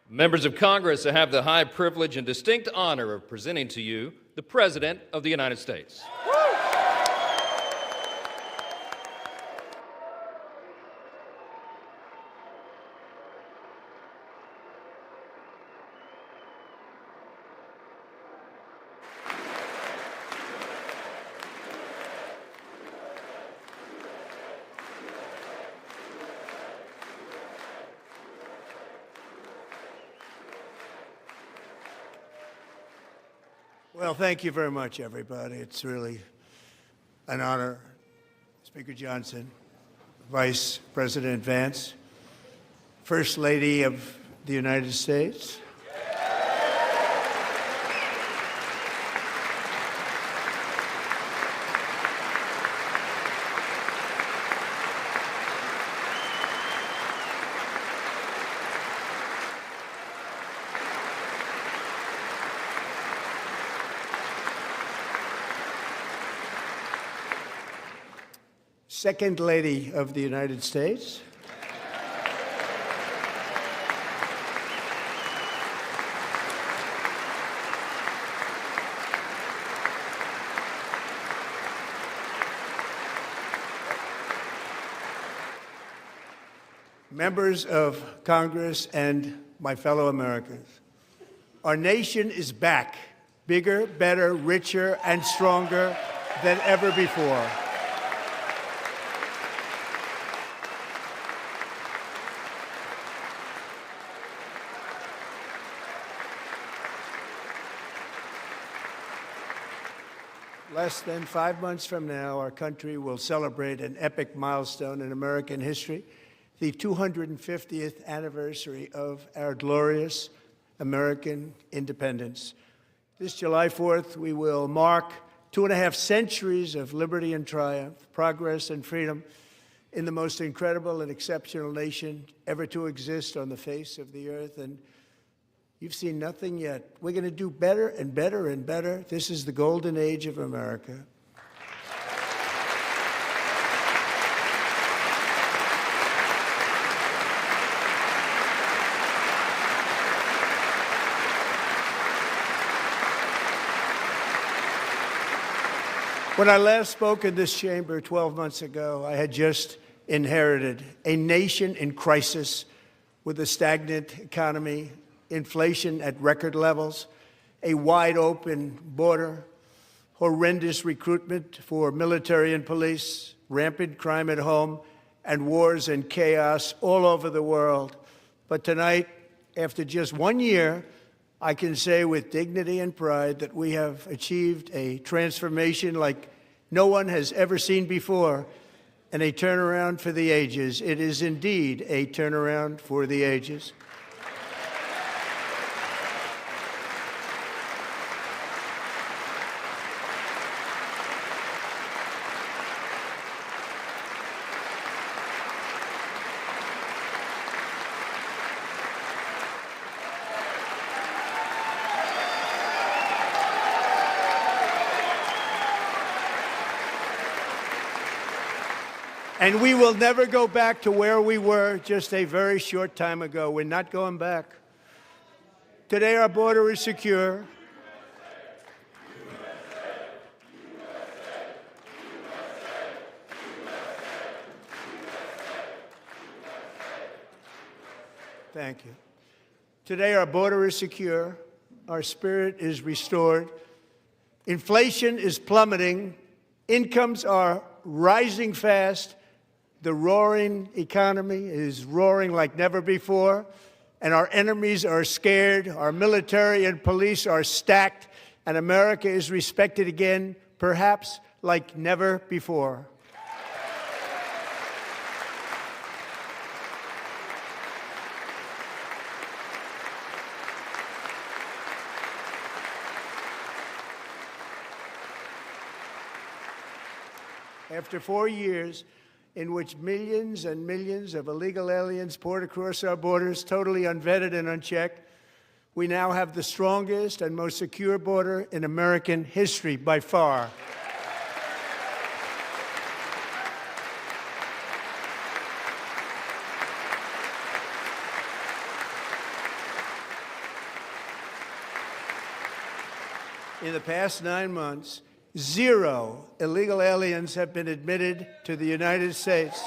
Members of Congress, I have the high privilege and distinct honor of presenting to you the President of the United States. Well, thank you very much, everybody. It's really an honor. Speaker Johnson, Vice President Vance, First Lady of the United States, Second Lady of the United States, members of Congress, and my fellow Americans. Our nation is back, bigger, better, richer, and stronger than ever before. Less than 5 months from now, our country will celebrate an epic milestone in American history, the 250th anniversary of our glorious American independence. This July 4th, we will mark 2.5 centuries of liberty and triumph, progress and freedom in the most incredible and exceptional nation ever to exist on the face of the earth. And you've seen nothing yet. We're going to do better and better and better. This is the golden age of America. When I last spoke in this chamber 12 months ago, I had just inherited a nation in crisis with a stagnant economy, inflation at record levels, a wide-open border, horrendous recruitment for military and police, rampant crime at home, and wars and chaos all over the world. But tonight, after just 1 year, I can say with dignity and pride that we have achieved a transformation like no one has ever seen before, and a turnaround for the ages. It is indeed a turnaround for the ages. And we will never go back to where we were just a very short time ago. We're not going back. Today, our border is secure. Thank you. Today, our border is secure. Our spirit is restored. Inflation is plummeting. Incomes are rising fast. The roaring economy is roaring like never before, and our enemies are scared, our military and police are stacked, and America is respected again, perhaps like never before. After 4 years in which millions and millions of illegal aliens poured across our borders, totally unvetted and unchecked, we now have the strongest and most secure border in American history by far. In the past 9 months, 0 illegal aliens have been admitted to the United States.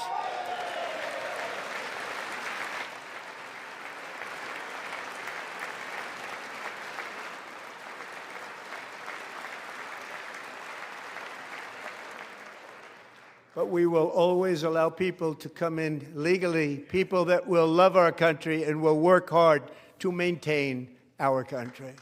But we will always allow people to come in legally, people that will love our country and will work hard to maintain our country.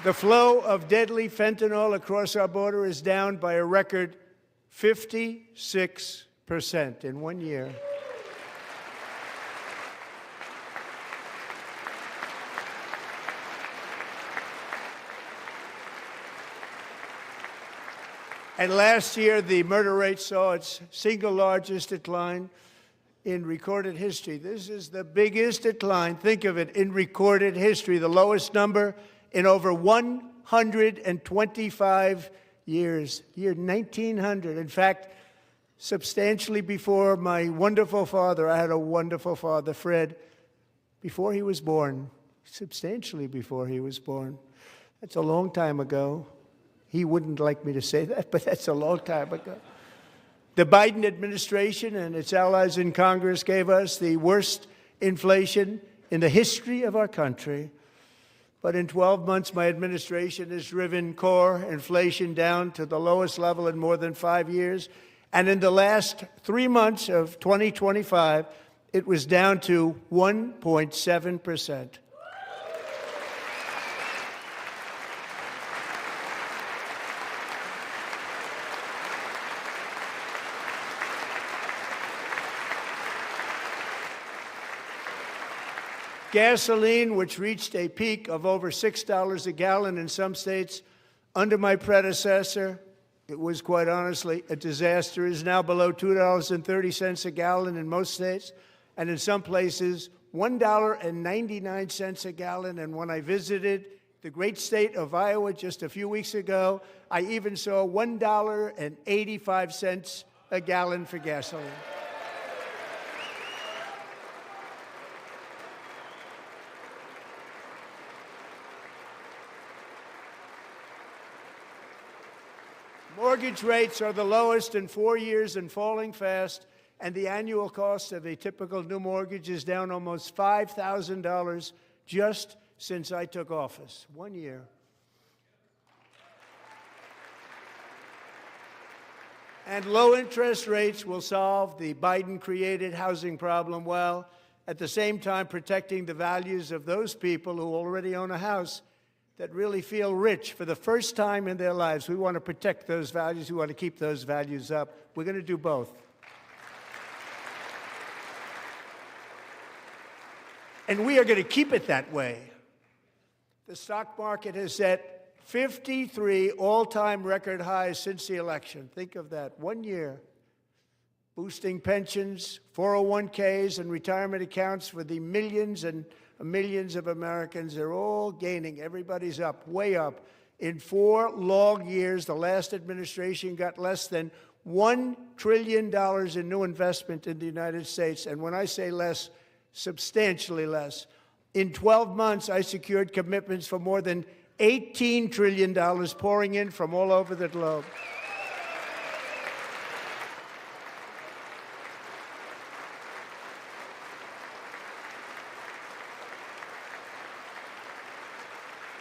The flow of deadly fentanyl across our border is down by a record 56% in 1 year. And last year, the murder rate saw its single largest decline in recorded history. This is the biggest decline, think of it, in recorded history, the lowest number in over 125 years, year 1900. In fact, substantially before my wonderful father, I had a wonderful father, Fred, before he was born, substantially before he was born. That's a long time ago. He wouldn't like me to say that, but that's a long time ago. The Biden administration and its allies in Congress gave us the worst inflation in the history of our country. But in 12 months, my administration has driven core inflation down to the lowest level in more than 5 years. And in the last 3 months of 2025, it was down to 1.7%. Gasoline, which reached a peak of over $6 a gallon in some states under my predecessor, it was quite honestly a disaster, is now below $2.30 a gallon in most states, and in some places, $1.99 a gallon. And when I visited the great state of Iowa just a few weeks ago, I even saw $1.85 a gallon for gasoline. Mortgage rates are the lowest in 4 years and falling fast, and the annual cost of a typical new mortgage is down almost $5,000 just since I took office. 1 year. And low interest rates will solve the Biden-created housing problem while at the same time protecting the values of those people who already own a house that really feel rich for the first time in their lives. We want to protect those values. We want to keep those values up. We're going to do both. And we are going to keep it that way. The stock market has set 53 all-time record highs since the election. Think of that, 1 year. Boosting pensions, 401ks, and retirement accounts for the millions and millions of Americans. They're all gaining. Everybody's up, way up. In 4 long years, the last administration got less than $1 trillion in new investment in the United States. And when I say less, substantially less. In 12 months, I secured commitments for more than $18 trillion pouring in from all over the globe.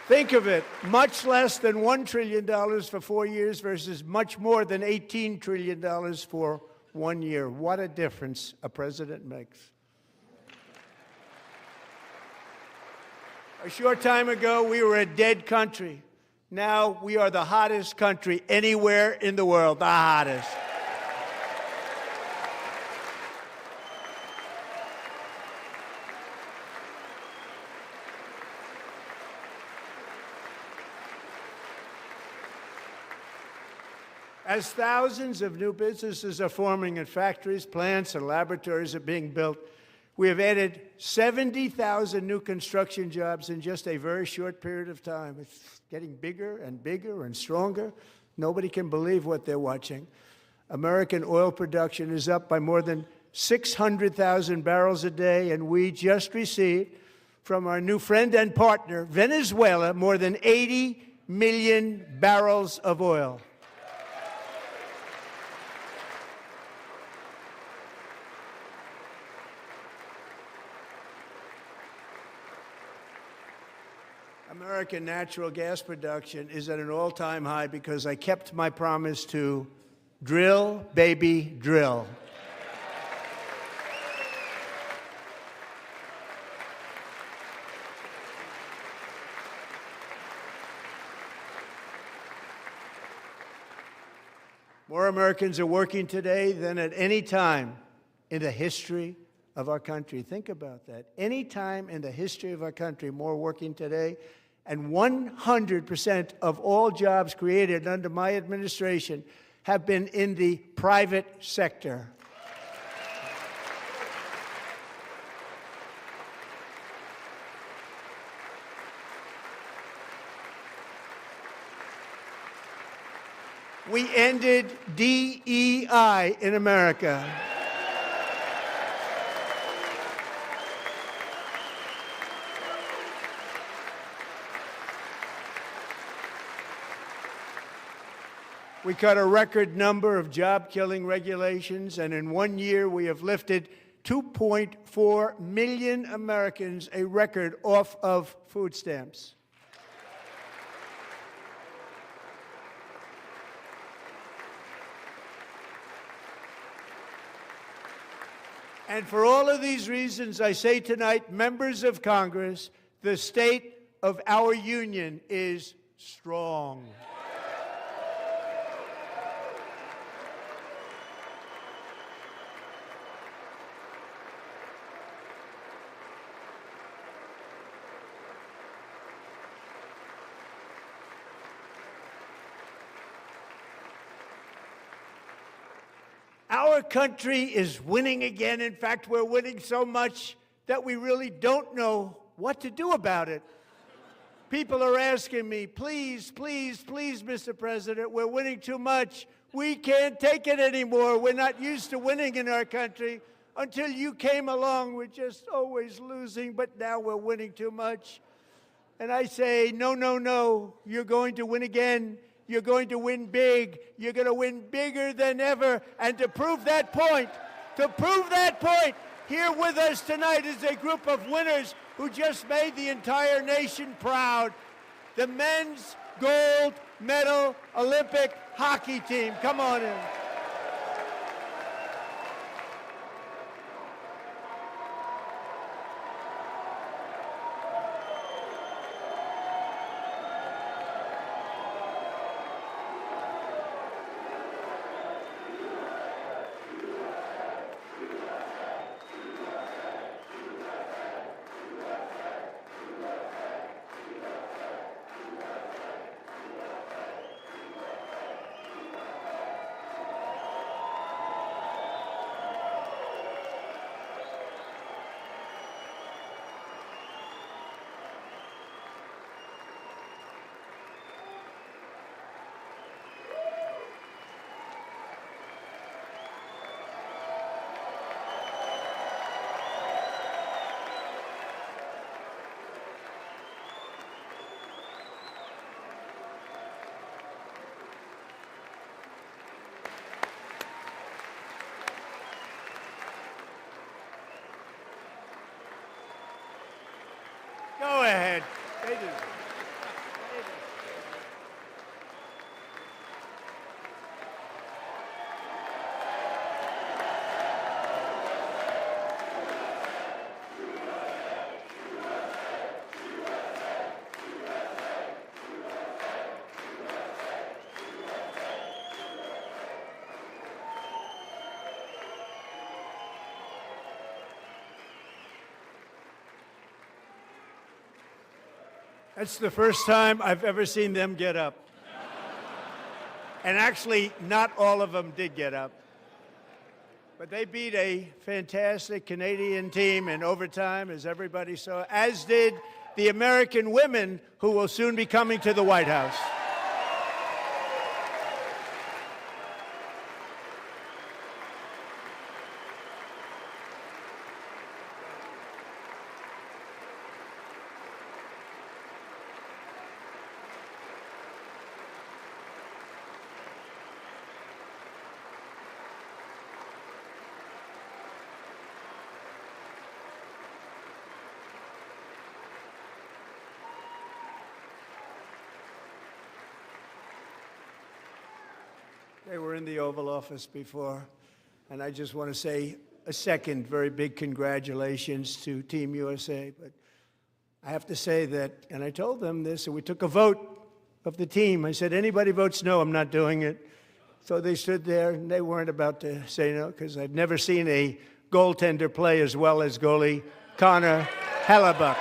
Think of it, much less than $1 trillion for 4 years versus much more than $18 trillion for 1 year. What a difference a president makes. A short time ago, we were a dead country. Now we are the hottest country anywhere in the world, the hottest. As thousands of new businesses are forming in factories, plants, and laboratories are being built, we have added 70,000 new construction jobs in just a very short period of time. It's getting bigger and bigger and stronger. Nobody can believe what they're watching. American oil production is up by more than 600,000 barrels a day, and we just received from our new friend and partner, Venezuela, more than 80 million barrels of oil. American natural gas production is at an all-time high because I kept my promise to drill, baby, drill. More Americans are working today than at any time in the history of our country. Think about that. Any time in the history of our country, more working today. And 100% of all jobs created under my administration have been in the private sector. We ended DEI in America. We cut a record number of job-killing regulations, and in 1 year we have lifted 2.4 million Americans, a record, off of food stamps. And for all of these reasons, I say tonight, members of Congress, the state of our union is strong. Our country is winning again. In fact, we're winning so much that we really don't know what to do about it. People are asking me, please, please, please, Mr. President, we're winning too much. We can't take it anymore. We're not used to winning in our country. Until you came along, we're just always losing, but now we're winning too much. And I say, no, no, no, you're going to win again. You're going to win big. You're going to win bigger than ever. And to prove that point, here with us tonight is a group of winners who just made the entire nation proud. The men's gold medal Olympic hockey team. Come on in. Go ahead. They do. That's the first time I've ever seen them get up. And actually, not all of them did get up. But they beat a fantastic Canadian team in overtime, as everybody saw, as did the American women who will soon be coming to the White House. They were in the Oval Office before, and I just want to say a second very big congratulations to Team USA. But I have to say that, and I told them this, and we took a vote of the team. I said, anybody votes no, I'm not doing it. So they stood there, and they weren't about to say no, because I've never seen a goaltender play as well as goalie Connor Hellebuck.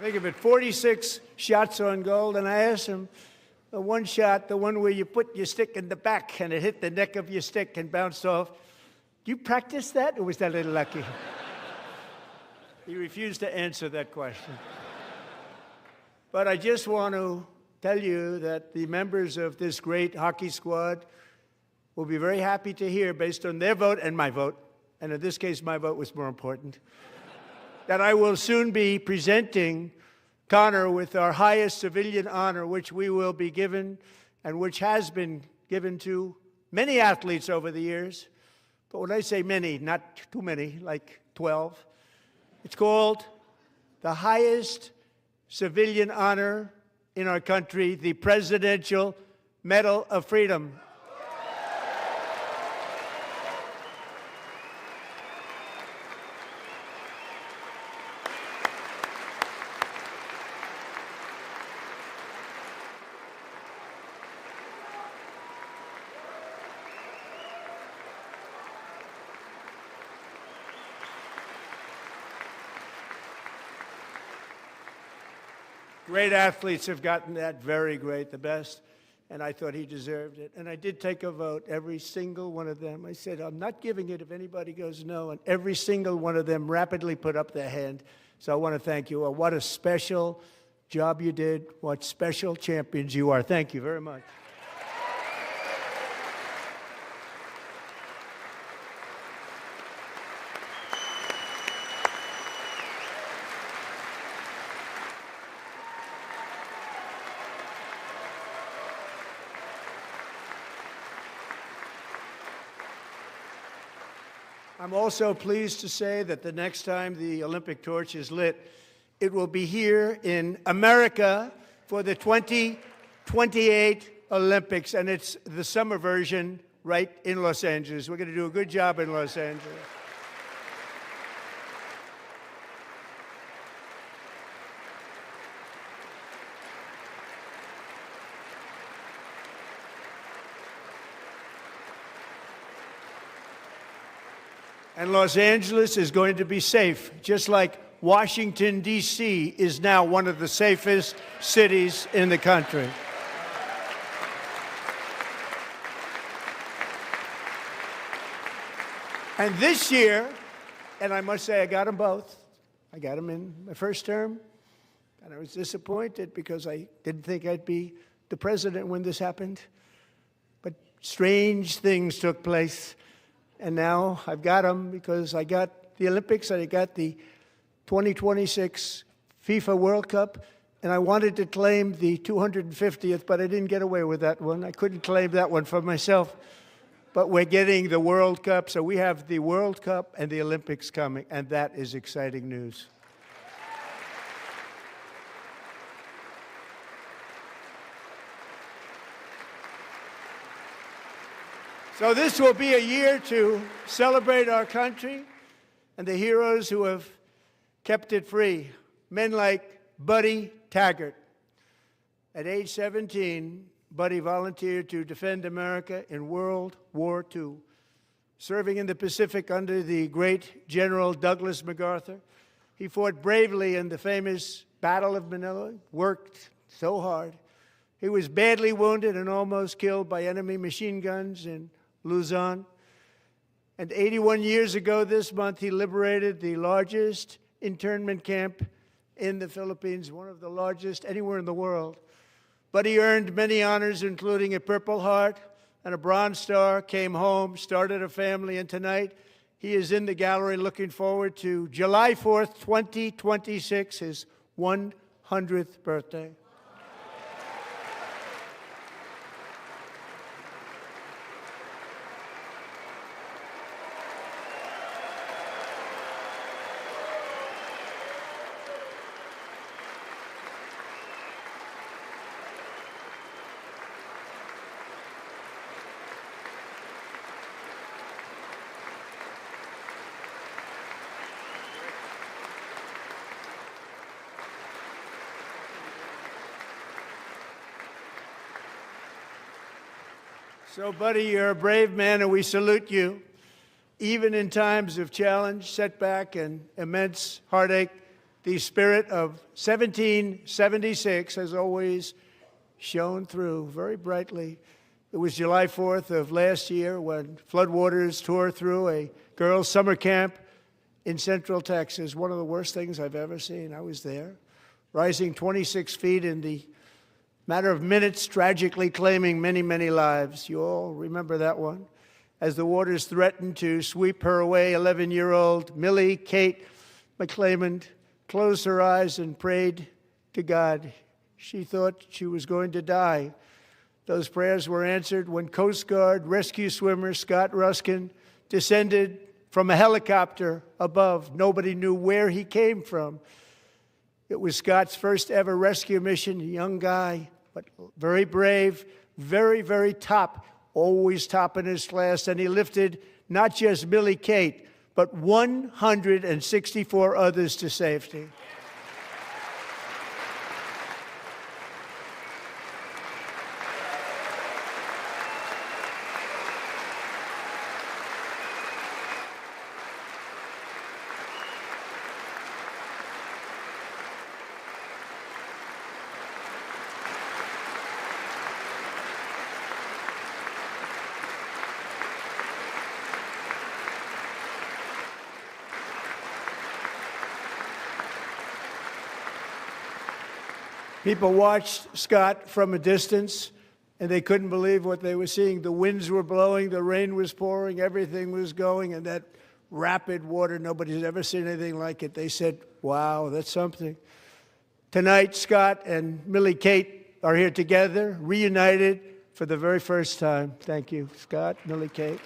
Think of it, 46 shots on goal, and I asked him, the one shot, the one where you put your stick in the back and it hit the neck of your stick and bounced off, do you practice that, or was that a little lucky? He refused to answer that question. But I just want to tell you that the members of this great hockey squad will be very happy to hear, based on their vote and my vote, and in this case my vote was more important, that I will soon be presenting Connor with our highest civilian honor, which we will be given and which has been given to many athletes over the years. But when I say many, not too many, like 12, it's called the highest civilian honor in our country, the Presidential Medal of Freedom. Great athletes have gotten that, very great, the best, and I thought he deserved it. And I did take a vote, every single one of them. I said, I'm not giving it if anybody goes no, and every single one of them rapidly put up their hand. So I want to thank you all. What a special job you did. What special champions you are. Thank you very much. I'm also pleased to say that the next time the Olympic torch is lit, it will be here in America for the 2028 Olympics, and it's the summer version right in Los Angeles. We're going to do a good job in Los Angeles. And Los Angeles is going to be safe, just like Washington, D.C. is now one of the safest cities in the country. And this year, and I must say I got them both. I got them in my first term, and I was disappointed because I didn't think I'd be the president when this happened. But strange things took place. And now I've got them because I got the Olympics and I got the 2026 FIFA World Cup, and I wanted to claim the 250th, but I didn't get away with that one. I couldn't claim that one for myself. But we're getting the World Cup, so we have the World Cup and the Olympics coming, and that is exciting news. So this will be a year to celebrate our country and the heroes who have kept it free. Men like Buddy Taggart. At age 17, Buddy volunteered to defend America in World War II, serving in the Pacific under the great General Douglas MacArthur. He fought bravely in the famous Battle of Manila, worked so hard. He was badly wounded and almost killed by enemy machine guns in Luzon. And 81 years ago this month, he liberated the largest internment camp in the Philippines, one of the largest anywhere in the world. Buddy earned many honors, including a Purple Heart and a Bronze Star, came home, started a family, and tonight he is in the gallery looking forward to July 4th, 2026, his 100th birthday. So, buddy, you're a brave man, and we salute you. Even in times of challenge, setback, and immense heartache, the spirit of 1776 has always shone through very brightly. It was July 4th of last year when floodwaters tore through a girls' summer camp in Central Texas, one of the worst things I've ever seen. I was there, rising 26 feet in the matter of minutes, tragically claiming many, many lives. You all remember that one. As the waters threatened to sweep her away, 11-year-old Millie Kate McClelland closed her eyes and prayed to God. She thought she was going to die. Those prayers were answered when Coast Guard rescue swimmer Scott Ruskin descended from a helicopter above. Nobody knew where he came from. It was Scott's first ever rescue mission, a young guy, but very brave, very, very top, always top in his class. And he lifted not just Millie Kate, but 164 others to safety. People watched Scott from a distance, and they couldn't believe what they were seeing. The winds were blowing, the rain was pouring, everything was going, and that rapid water, nobody's ever seen anything like it. They said, wow, that's something. Tonight, Scott and Millie Kate are here together, reunited for the very first time. Thank you, Scott, Millie Kate.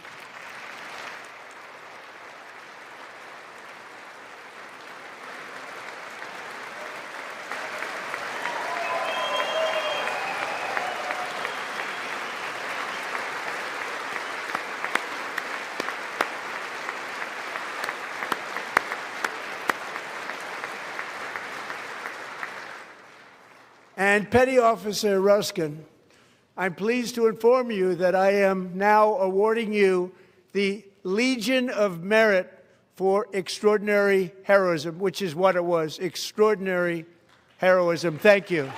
And Petty Officer Ruskin, I'm pleased to inform you that I am now awarding you the Legion of Merit for extraordinary heroism, which is what it was, extraordinary heroism. Thank you.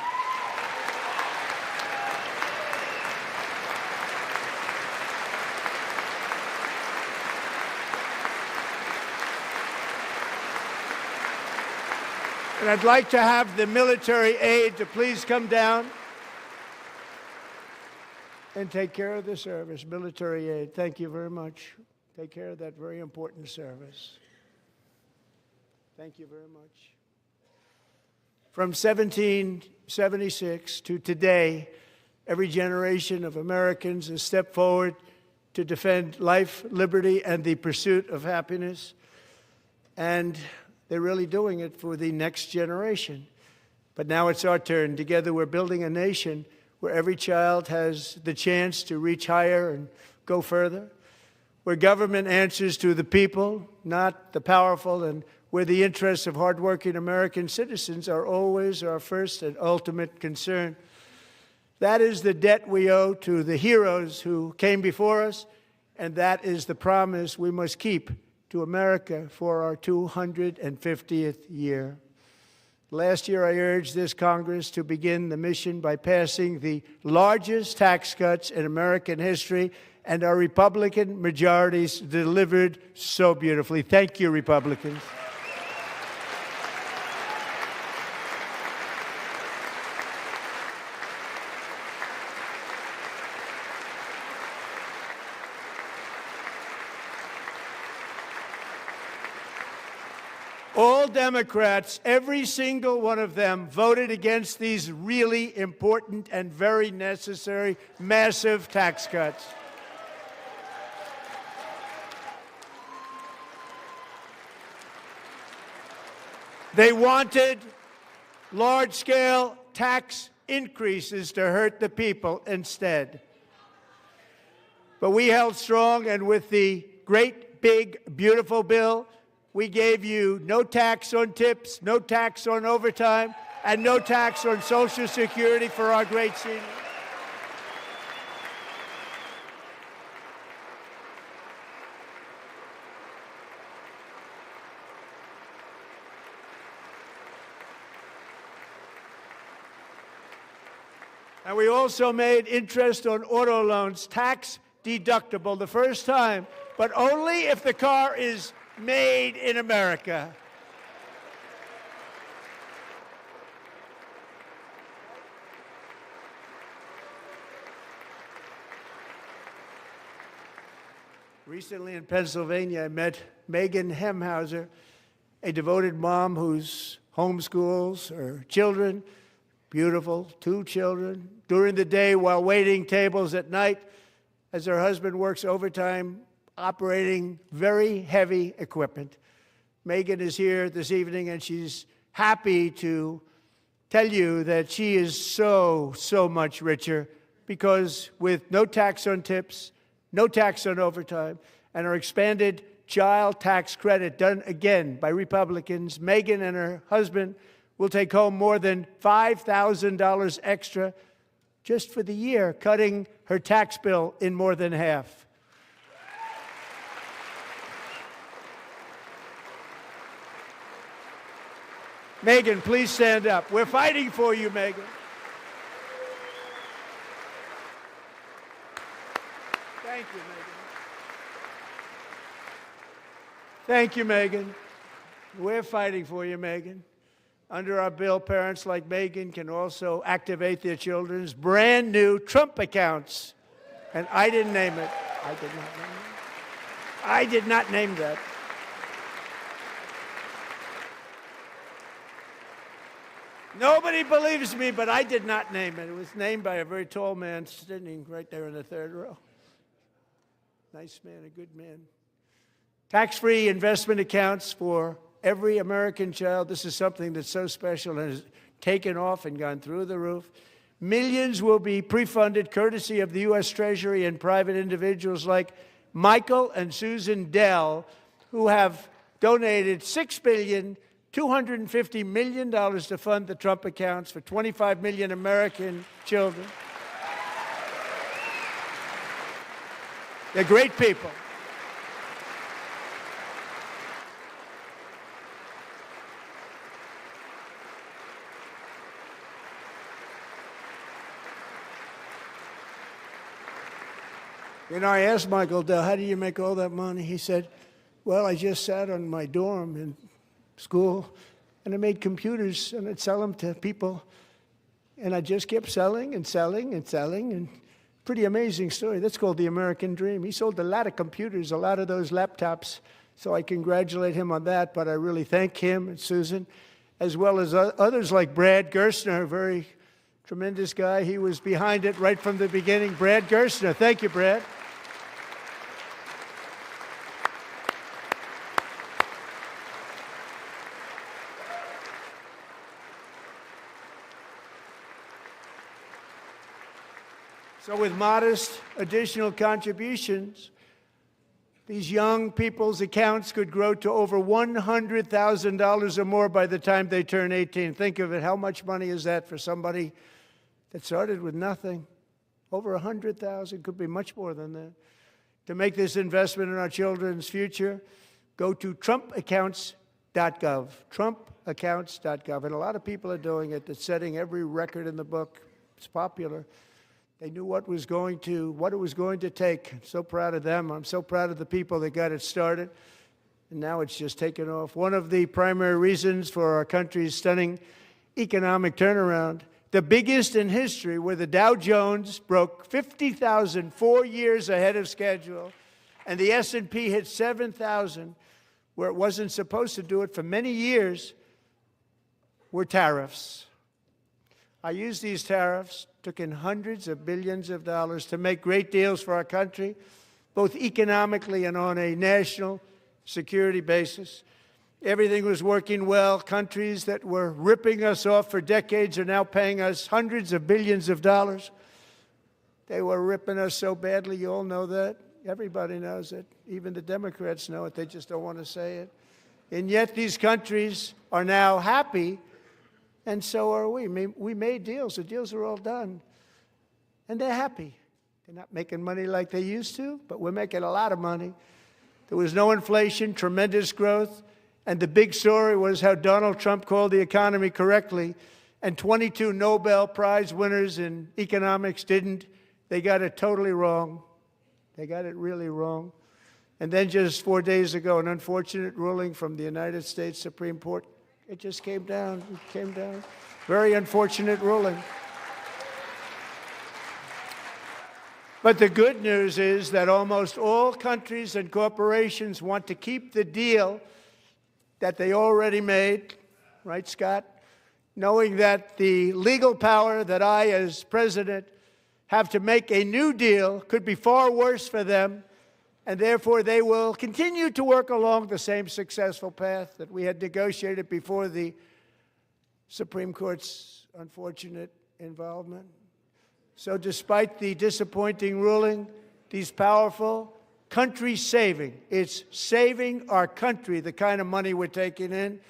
And I'd like to have the military aide to please come down and take care of the service. Military aide, thank you very much. Take care of that very important service. Thank you very much. From 1776 to today, every generation of Americans has stepped forward to defend life, liberty, and the pursuit of happiness. And they're really doing it for the next generation. But now it's our turn. Together we're building a nation where every child has the chance to reach higher and go further, where government answers to the people, not the powerful, and where the interests of hardworking American citizens are always our first and ultimate concern. That is the debt we owe to the heroes who came before us, and that is the promise we must keep to America for our 250th year. Last year, I urged this Congress to begin the mission by passing the largest tax cuts in American history, and our Republican majorities delivered so beautifully. Thank you, Republicans. All Democrats, every single one of them, voted against these really important and very necessary massive tax cuts. They wanted large-scale tax increases to hurt the people instead. But we held strong, and with the great, big, beautiful bill, we gave you no tax on tips, no tax on overtime, and no tax on Social Security for our great seniors. And we also made interest on auto loans tax deductible the first time, but only if the car is made in America. Recently in Pennsylvania, I met Megan Hemhauser, a devoted mom who's homeschools her children, beautiful, 2 children, during the day while waiting tables at night as her husband works overtime operating very heavy equipment. Megan is here this evening, and she's happy to tell you that she is so much richer because with no tax on tips, no tax on overtime, and our expanded child tax credit done again by Republicans, Megan and her husband will take home more than $5,000 extra just for the year, cutting her tax bill in more than half. Megan, please stand up. We're fighting for you, Megan. Thank you, Megan. Thank you, Megan. We're fighting for you, Megan. Under our bill, parents like Megan can also activate their children's brand new Trump accounts. And I didn't name it. I did not name it. I did not name that. Nobody believes me, but I did not name it. It was named by a very tall man sitting right there in the third row. Nice man, a good man. Tax-free investment accounts for every American child. This is something that's so special and has taken off and gone through the roof. Millions will be pre-funded courtesy of the U.S. Treasury and private individuals like Michael and Susan Dell, who have donated $6.25 billion to fund the Trump accounts for 25 million American children. They're great people. You know, I asked Michael Dell, how do you make all that money? He said, well, I just sat on my dorm in school, and I made computers, and I'd sell them to people, and I just kept selling and selling and selling, and pretty amazing story. That's called the American dream. He sold a lot of computers, a lot of those laptops, so I congratulate him on that, but I really thank him and Susan, as well as others like Brad Gerstner, a very tremendous guy. He was behind it right from the beginning. Brad Gerstner. Thank you, Brad. So with modest additional contributions, these young people's accounts could grow to over $100,000 or more by the time they turn 18. Think of it. How much money is that for somebody that started with nothing? Over $100,000, could be much more than that. To make this investment in our children's future, go to trumpaccounts.gov, trumpaccounts.gov. And a lot of people are doing it. It's setting every record in the book. It's popular. They knew what it was going to take. I'm so proud of them. I'm so proud of the people that got it started. And now it's just taken off. One of the primary reasons for our country's stunning economic turnaround, the biggest in history, where the Dow Jones broke 50,000 4 years ahead of schedule, and the S&P hit 7,000, where it wasn't supposed to do it for many years, were tariffs. I used these tariffs, took in hundreds of billions of dollars to make great deals for our country, both economically and on a national security basis. Everything was working well. Countries that were ripping us off for decades are now paying us hundreds of billions of dollars. They were ripping us so badly, you all know that. Everybody knows it. Even the Democrats know it. They just don't want to say it. And yet these countries are now happy, and so are we. We made deals. The deals are all done. And they're happy. They're not making money like they used to, but we're making a lot of money. There was no inflation, tremendous growth. And the big story was how Donald Trump called the economy correctly, and 22 Nobel Prize winners in economics didn't. They got it totally wrong. They got it really wrong. And then just 4 days ago, an unfortunate ruling from the United States Supreme Court. It just came down. It came down. Very unfortunate ruling. But the good news is that almost all countries and corporations want to keep the deal that they already made, right, Scott? Knowing that the legal power that I, as president, have to make a new deal could be far worse for them, and therefore they will continue to work along the same successful path that we had negotiated before the Supreme Court's unfortunate involvement. So despite the disappointing ruling, these powerful country-saving, it's saving our country, the kind of money we're taking in,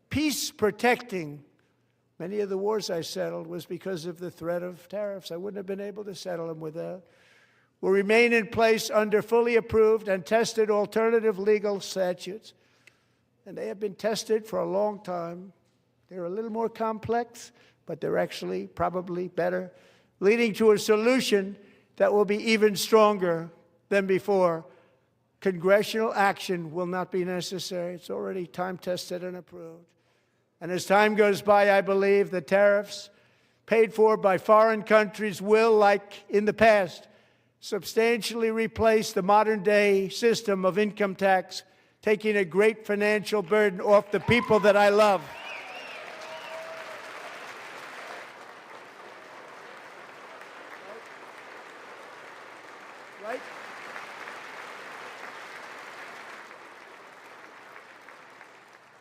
peace-protecting. Many of the wars I settled was because of the threat of tariffs. I wouldn't have been able to settle them without. Will remain in place under fully approved and tested alternative legal statutes. And they have been tested for a long time. They're a little more complex, but they're actually probably better, leading to a solution that will be even stronger than before. Congressional action will not be necessary. It's already time-tested and approved. And as time goes by, I believe the tariffs paid for by foreign countries will, like in the past, substantially replace the modern-day system of income tax, taking a great financial burden off the people that I love. Right?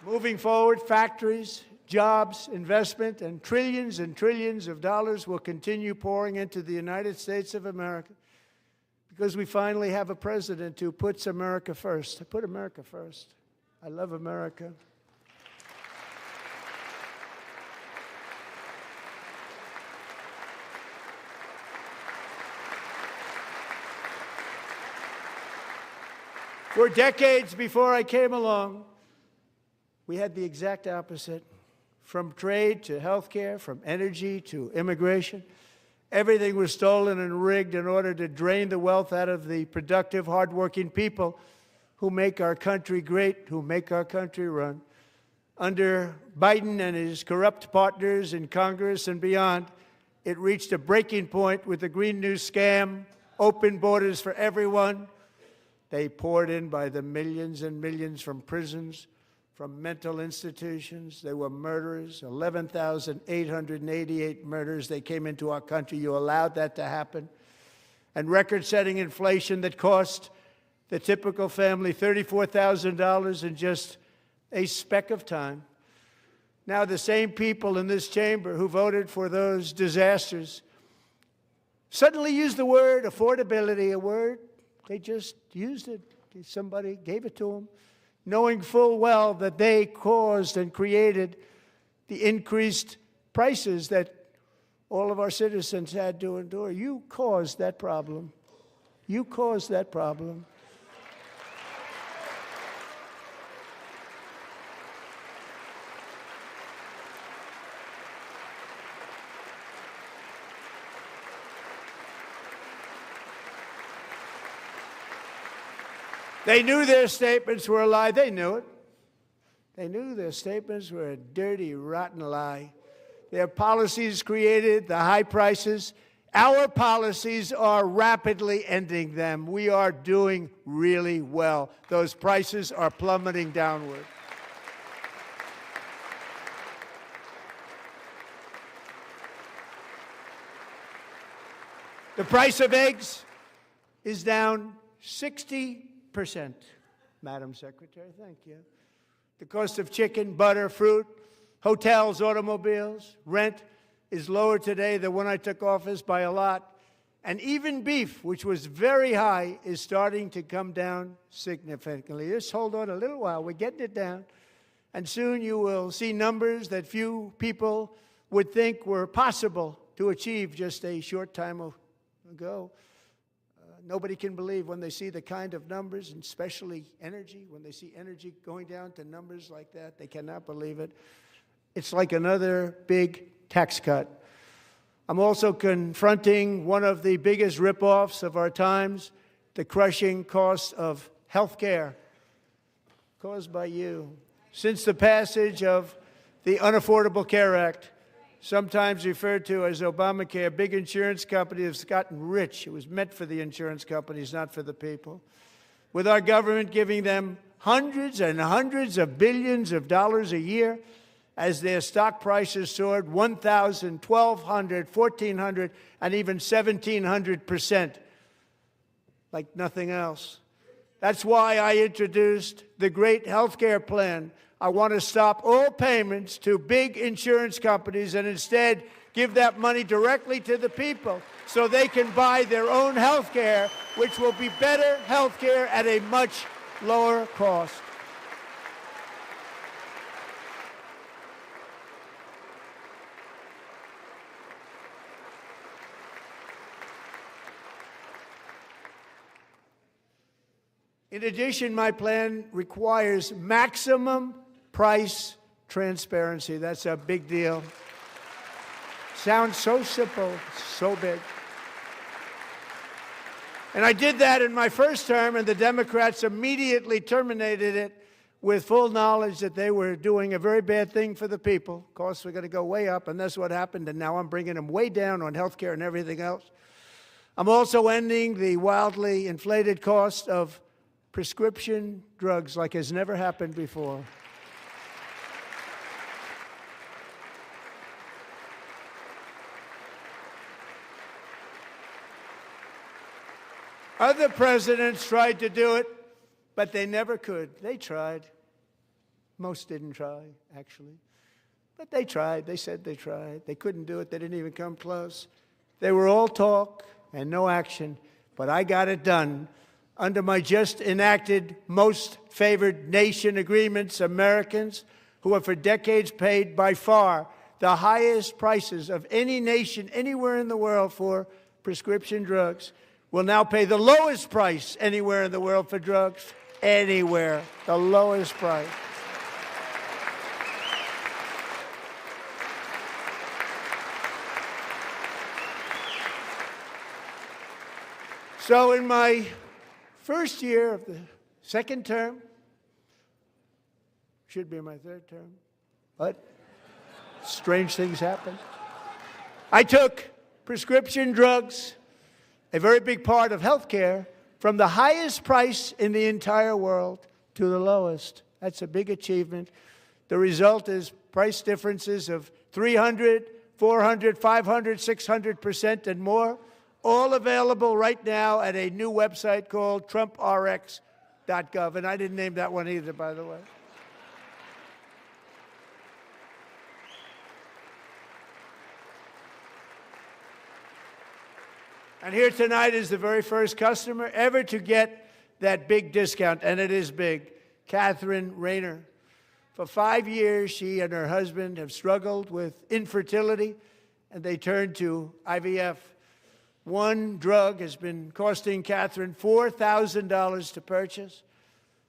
Moving forward, factories, jobs, investment, and trillions of dollars will continue pouring into the United States of America because we finally have a president who puts America first. I put America first. I love America. For decades before I came along, we had the exact opposite. From trade to health care, from energy to immigration, everything was stolen and rigged in order to drain the wealth out of the productive, hardworking people who make our country great, who make our country run. Under Biden and his corrupt partners in Congress and beyond, it reached a breaking point with the Green New scam, open borders for everyone. They poured in by the millions and millions from prisons, from mental institutions. They were murderers, 11,888 murders. They came into our country. You allowed that to happen. And record-setting inflation that cost the typical family $34,000 in just a speck of time. Now the same people in this chamber who voted for those disasters suddenly use the word affordability, a word. They just used it. Somebody gave it to them, knowing full well that they caused and created the increased prices that all of our citizens had to endure. You caused that problem. You caused that problem. They knew their statements were a lie. They knew it. They knew their statements were a dirty, rotten lie. Their policies created the high prices Our policies are rapidly ending them. We are doing really well. Those prices are plummeting downward. The price of eggs is down 60%, Madam Secretary. Thank you. The cost of chicken, butter, fruit, hotels, automobiles, rent is lower today than when I took office by a lot. And even beef, which was very high, is starting to come down significantly. Just hold on a little while. We're getting it down. And soon you will see numbers that few people would think were possible to achieve just a short time ago. Nobody can believe when they see the kind of numbers, and especially energy, when they see energy going down to numbers like that, they cannot believe it. It's like another big tax cut. I'm also confronting one of the biggest ripoffs of our times, the crushing cost of health care caused by you. Since the passage of the Unaffordable Care Act, sometimes referred to as Obamacare, big insurance companies have gotten rich. It was meant for the insurance companies, not for the people. With our government giving them hundreds and hundreds of billions of dollars a year as their stock prices soared 1,000, 1,200, 1,400, and even 1,700%, like nothing else. That's why I introduced the great health care plan. I want to stop all payments to big insurance companies and instead give that money directly to the people so they can buy their own health care, which will be better health care at a much lower cost. In addition, my plan requires maximum price transparency. That's a big deal. Sounds so simple, so big. And I did that in my first term, and the Democrats immediately terminated it with full knowledge that they were doing a very bad thing for the people. Costs were going to go way up, and that's what happened, and now I'm bringing them way down on health care and everything else. I'm also ending the wildly inflated cost of prescription drugs like has never happened before. Other presidents tried to do it, but they never could. They tried. Most didn't try, actually. But they tried. They said they tried. They couldn't do it. They didn't even come close. They were all talk and no action. But I got it done. Under my just enacted most favored nation agreements, Americans who have for decades paid by far the highest prices of any nation anywhere in the world for prescription drugs will now pay the lowest price anywhere in the world for drugs. Anywhere. The lowest price. So in my first year of the second term, should be my third term, but strange things happen. I took prescription drugs, a very big part of health care, from the highest price in the entire world to the lowest. That's a big achievement. The result is price differences of 300, 400, 500, 600% and more, all available right now at a new website called TrumpRx.gov. And I didn't name that one either, by the way. And here tonight is the very first customer ever to get that big discount, and it is big, Catherine Rayner. For 5 years, she and her husband have struggled with infertility, and they turned to IVF. One drug has been costing Catherine $4,000 to purchase,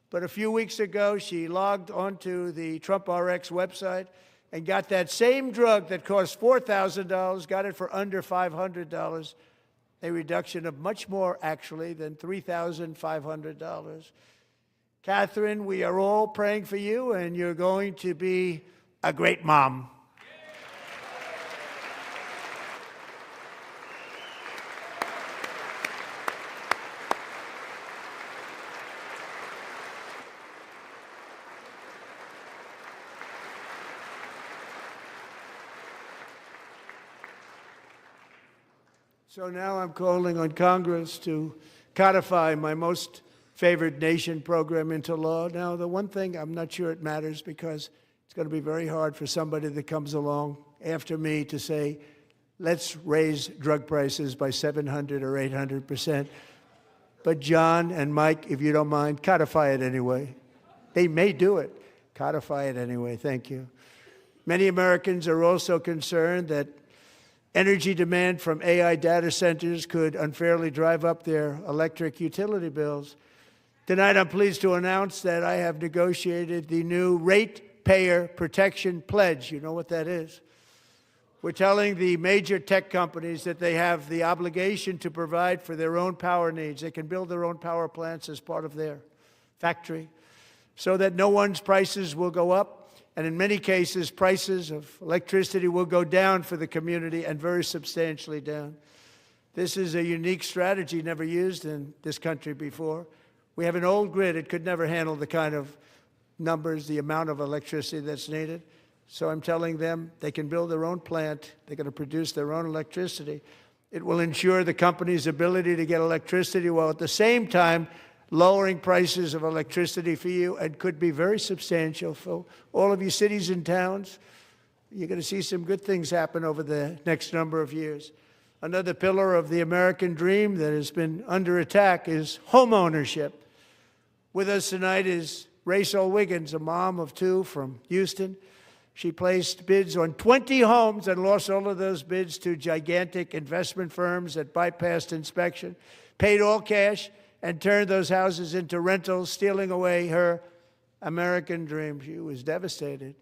but a few weeks ago, she logged onto the TrumpRx website and got that same drug that cost $4,000, got it for under $500. A reduction of much more, actually, than $3,500. Catherine, we are all praying for you, and you're going to be a great mom. So now I'm calling on Congress to codify my most favored nation program into law. Now, the one thing, I'm not sure it matters because it's going to be very hard for somebody that comes along after me to say, let's raise drug prices by 700 or 800%. But John and Mike, if you don't mind, codify it anyway. They may do it. Codify it anyway. Thank you. Many Americans are also concerned that energy demand from AI data centers could unfairly drive up their electric utility bills. Tonight, I'm pleased to announce that I have negotiated the new Ratepayer Protection Pledge. You know what that is? We're telling the major tech companies that they have the obligation to provide for their own power needs. They can build their own power plants as part of their factory so that no one's prices will go up. And in many cases, prices of electricity will go down for the community and very substantially down. This is a unique strategy never used in this country before. We have an old grid. It could never handle the kind of numbers, the amount of electricity that's needed. So I'm telling them they can build their own plant. They're going to produce their own electricity. It will ensure the company's ability to get electricity while at the same time lowering prices of electricity for you, and could be very substantial for all of you cities and towns. You're going to see some good things happen over the next number of years. Another pillar of the American dream that has been under attack is home ownership. With us tonight is Rachel Wiggins, a mom of two from Houston. She placed bids on 20 homes and lost all of those bids to gigantic investment firms that bypassed inspection, paid all cash, and turned those houses into rentals, stealing away her American dream. She was devastated.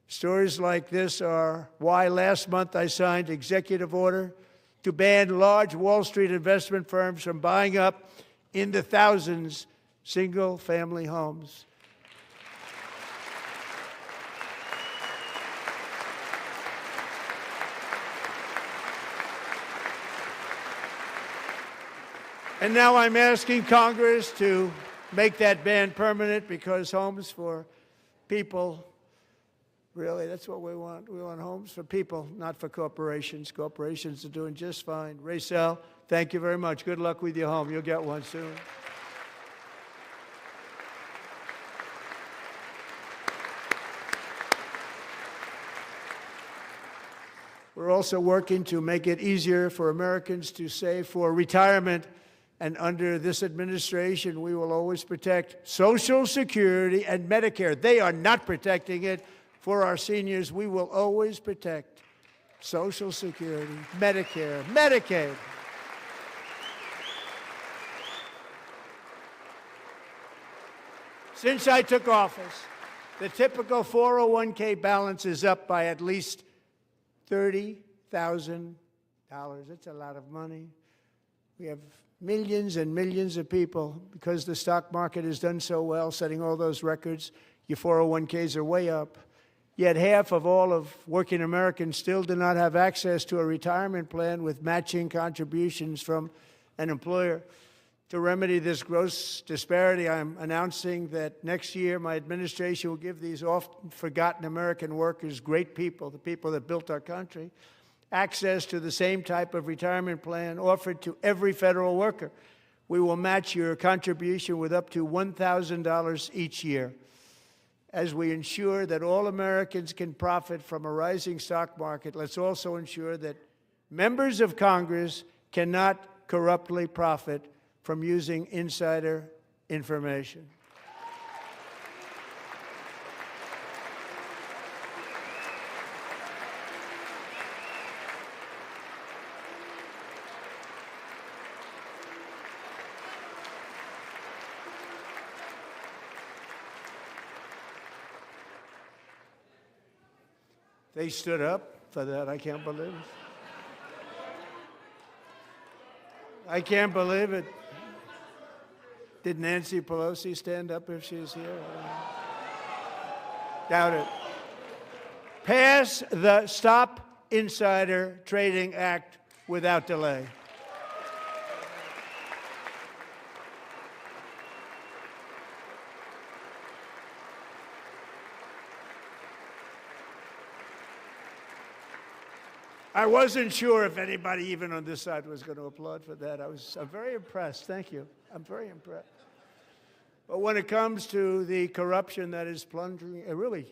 Stories like this are why last month I signed executive order to ban large Wall Street investment firms from buying up in the thousands single-family homes. And now I'm asking Congress to make that ban permanent, because homes for people, really, that's what we want. We want homes for people, not for corporations. Corporations are doing just fine. Rachel, thank you very much. Good luck with your home. You'll get one soon. We're also working to make it easier for Americans to save for retirement. And under this administration, we will always protect Social Security and Medicare. They are not protecting it for our seniors. We will always protect Social Security, Medicare, Medicaid. Since I took office, the typical 401k balance is up by at least $30,000. It's a lot of money. We have millions and millions of people, because the stock market has done so well, setting all those records. Your 401ks are way up. Yet half of all of working Americans still do not have access to a retirement plan with matching contributions from an employer. To remedy this gross disparity, I'm announcing that next year my administration will give these often forgotten American workers, great people, the people that built our country, access to the same type of retirement plan offered to every federal worker. We will match your contribution with up to $1,000 each year. As we ensure that all Americans can profit from a rising stock market, let's also ensure that members of Congress cannot corruptly profit from using insider information. They stood up for that. I can't believe it. I can't believe it. Did Nancy Pelosi stand up if she's here? Doubt it. Pass the Stop Insider Trading Act without delay. I wasn't sure if anybody even on this side was going to applaud for that. I'm very impressed. Thank you. I'm very impressed. But when it comes to the corruption that is plundering,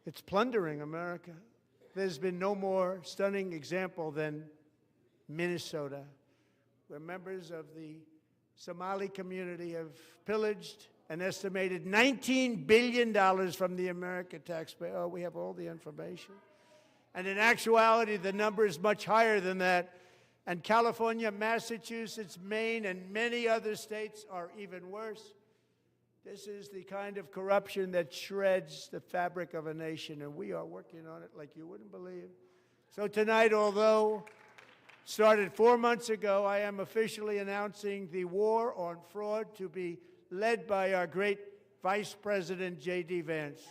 it's plundering America. There's been no more stunning example than Minnesota, where members of the Somali community have pillaged an estimated $19 billion from the American taxpayer. Oh, we have all the information. And in actuality, the number is much higher than that. And California, Massachusetts, Maine, and many other states are even worse. This is the kind of corruption that shreds the fabric of a nation, and we are working on it like you wouldn't believe. So tonight, although started 4 months ago, I am officially announcing the war on fraud to be led by our great Vice President, J.D. Vance.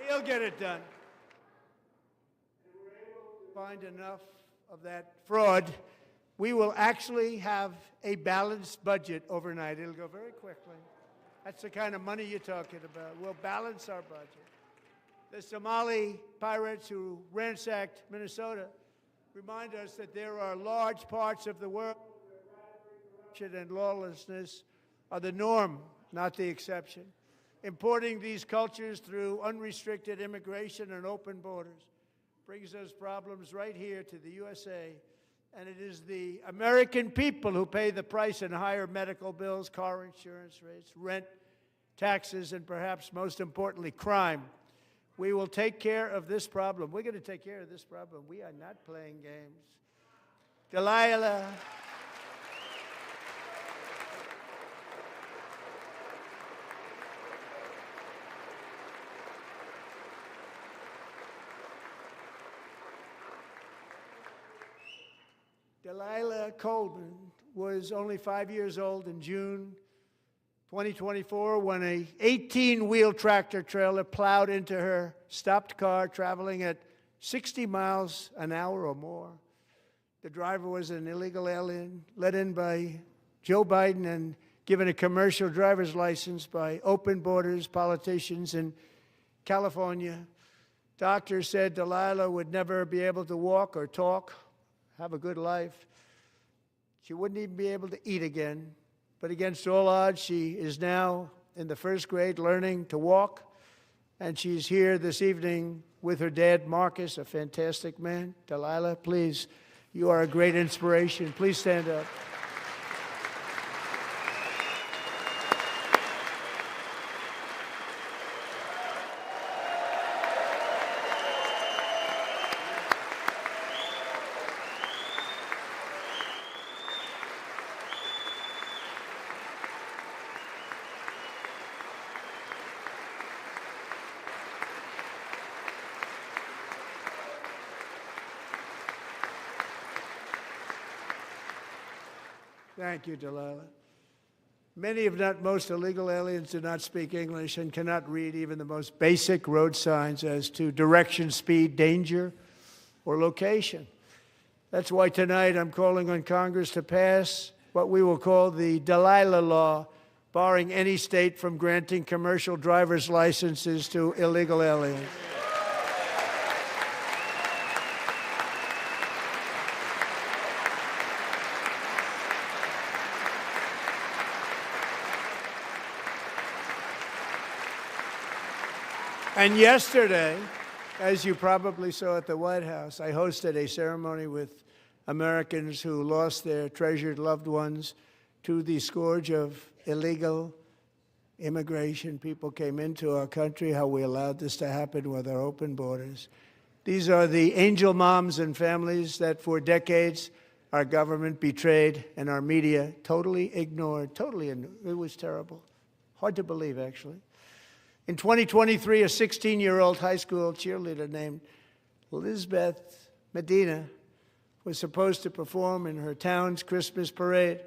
He'll get it done. If we're able to find enough of that fraud, we will actually have a balanced budget overnight. It'll go very quickly. That's the kind of money you're talking about. We'll balance our budget. The Somali pirates who ransacked Minnesota remind us that there are large parts of the world where corruption and lawlessness are the norm, not the exception. Importing these cultures through unrestricted immigration and open borders brings those problems right here to the USA. And it is the American people who pay the price in higher medical bills, car insurance rates, rent, taxes, and perhaps most importantly, crime. We will take care of this problem. We're going to take care of this problem. We are not playing games. Delilah. Delilah Coleman was only 5 years old in June 2024 when an 18-wheel tractor trailer plowed into her stopped car traveling at 60 miles an hour or more. The driver was an illegal alien let in by Joe Biden and given a commercial driver's license by open borders politicians in California. Doctors said Delilah would never be able to walk or talk, have a good life. She wouldn't even be able to eat again. But against all odds, she is now in the first grade learning to walk. And she's here this evening with her dad, Marcus, a fantastic man. Delilah, please, you are a great inspiration. Please stand up. Thank you, Delilah. Many, if not most, illegal aliens do not speak English and cannot read even the most basic road signs as to direction, speed, danger, or location. That's why tonight I'm calling on Congress to pass what we will call the Delilah Law, barring any state from granting commercial driver's licenses to illegal aliens. And yesterday, as you probably saw at the White House, I hosted a ceremony with Americans who lost their treasured loved ones to the scourge of illegal immigration. People came into our country, how we allowed this to happen with our open borders. These are the angel moms and families that for decades our government betrayed and our media totally ignored. It was terrible. Hard to believe, actually. In 2023, a 16-year-old high school cheerleader named Elizabeth Medina was supposed to perform in her town's Christmas parade,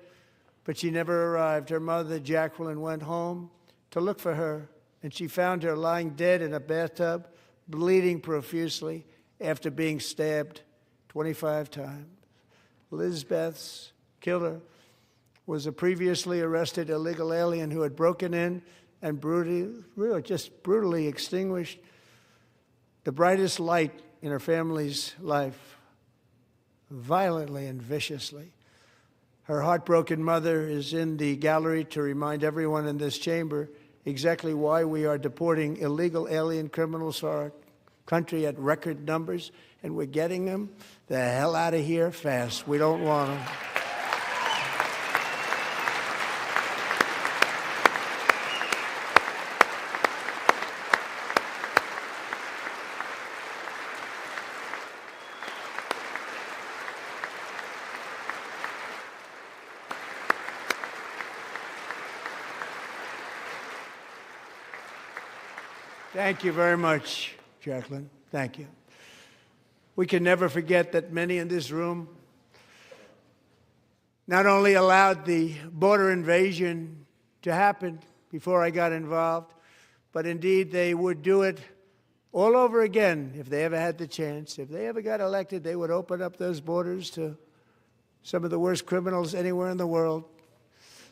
but she never arrived. Her mother, Jacqueline, went home to look for her, and she found her lying dead in a bathtub, bleeding profusely after being stabbed 25 times. Lizbeth's killer was a previously arrested illegal alien who had broken in and brutally extinguished the brightest light in her family's life, violently and viciously. Her heartbroken mother is in the gallery to remind everyone in this chamber exactly why we are deporting illegal alien criminals to our country at record numbers, and we're getting them the hell out of here fast. We don't want them. Thank you very much, Jacqueline. Thank you. We can never forget that many in this room not only allowed the border invasion to happen before I got involved, but indeed they would do it all over again if they ever had the chance. If they ever got elected, they would open up those borders to some of the worst criminals anywhere in the world.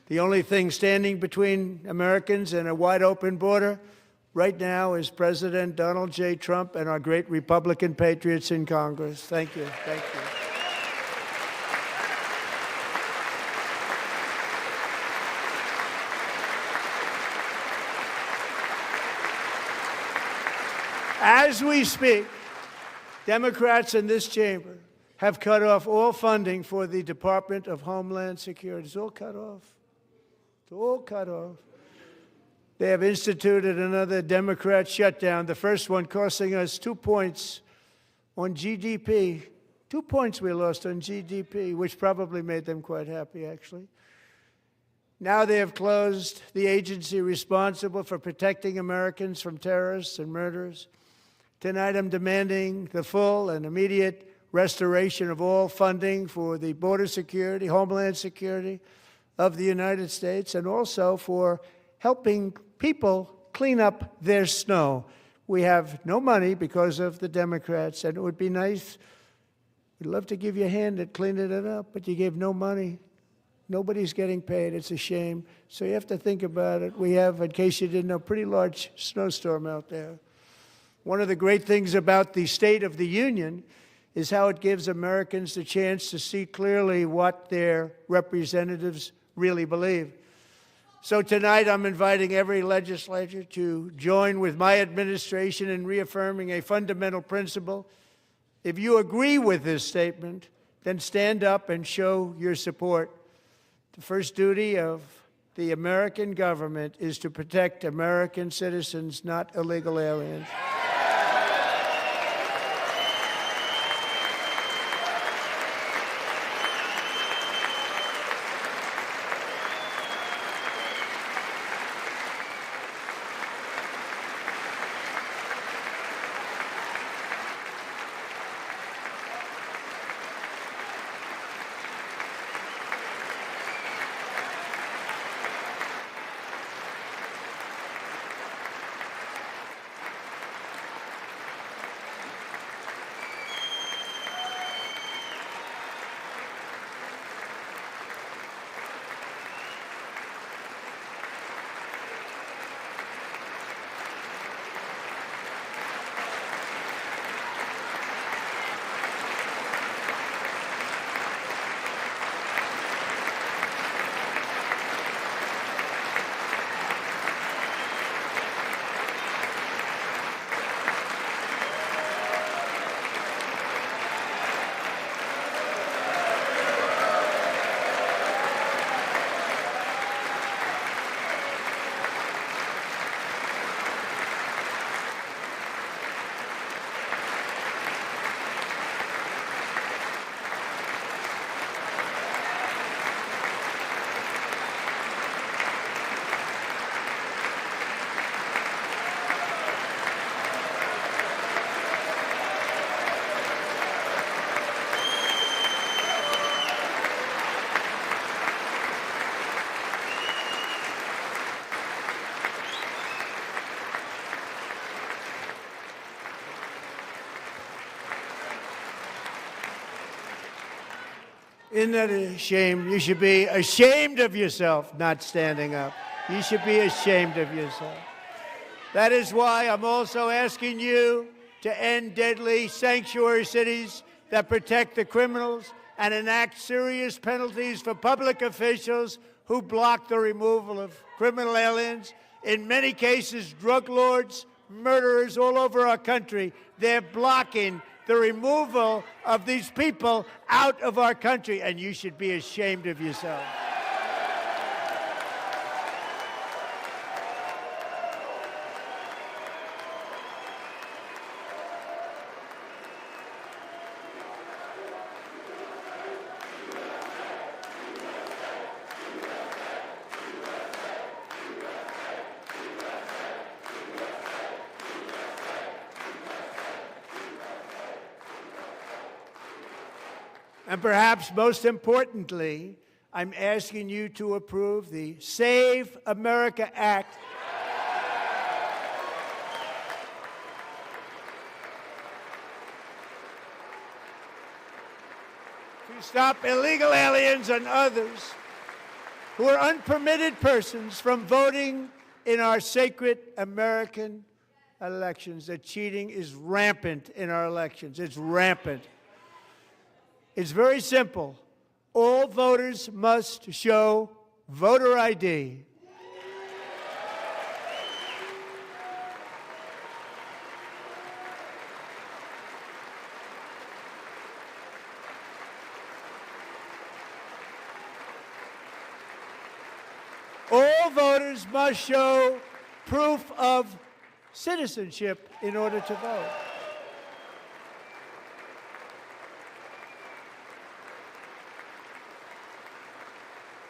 The only thing standing between Americans and a wide open border right now is President Donald J. Trump and our great Republican patriots in Congress. Thank you. Thank you. As we speak, Democrats in this chamber have cut off all funding for the Department of Homeland Security. It's all cut off. It's all cut off. They have instituted another Democrat shutdown, the first one costing us 2 points on GDP. 2 points we lost on GDP, which probably made them quite happy, actually. Now they have closed the agency responsible for protecting Americans from terrorists and murderers. Tonight I'm demanding the full and immediate restoration of all funding for the border security, homeland security of the United States, and also for helping people clean up their snow. We have no money because of the Democrats, and it would be nice. We'd love to give you a hand at cleaning it up, but you gave no money. Nobody's getting paid. It's a shame. So you have to think about it. We have, in case you didn't know, a pretty large snowstorm out there. One of the great things about the State of the Union is how it gives Americans the chance to see clearly what their representatives really believe. So tonight I'm inviting every legislator to join with my administration in reaffirming a fundamental principle. If you agree with this statement, then stand up and show your support. The first duty of the American government is to protect American citizens, not illegal aliens. Isn't that a shame? You should be ashamed of yourself not standing up. You should be ashamed of yourself. That is why I'm also asking you to end deadly sanctuary cities that protect the criminals and enact serious penalties for public officials who block the removal of criminal aliens. In many cases, drug lords, murderers all over our country, they're blocking the removal of these people out of our country, and you should be ashamed of yourself. And perhaps most importantly, I'm asking you to approve the Save America Act. To stop illegal aliens and others who are unpermitted persons from voting in our sacred American elections. That cheating is rampant in our elections. It's rampant. It's very simple. All voters must show voter ID. All voters must show proof of citizenship in order to vote.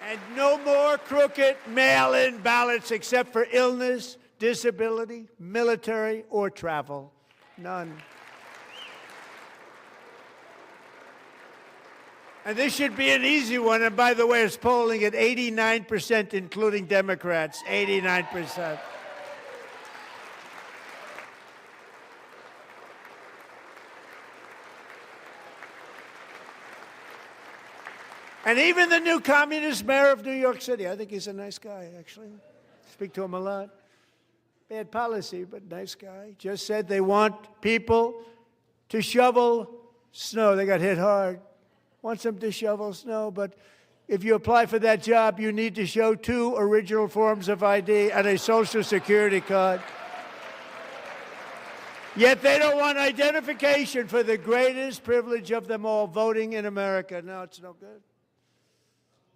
And no more crooked mail-in ballots except for illness, disability, military, or travel. None. And this should be an easy one. And by the way, it's polling at 89%, including Democrats. 89%. And even the new communist mayor of New York City, I think he's a nice guy, actually. Speak to him a lot. Bad policy, but nice guy. Just said they want people to shovel snow. They got hit hard. Wants them to shovel snow, but if you apply for that job, you need to show 2 original forms of ID and a Social Security card. Yet they don't want identification for the greatest privilege of them all, voting in America. No, it's no good.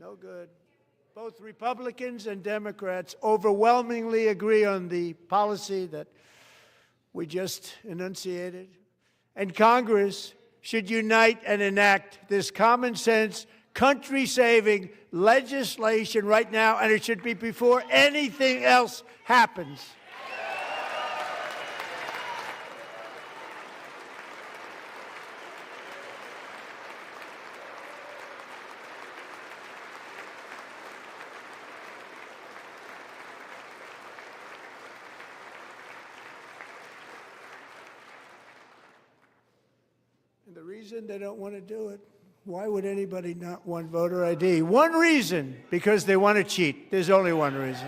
No good. Both Republicans and Democrats overwhelmingly agree on the policy that we just enunciated. And Congress should unite and enact this common sense, country-saving legislation right now, and it should be before anything else happens. And the reason they don't want to do it, why would anybody not want voter ID? One reason, because they want to cheat. There's only one reason.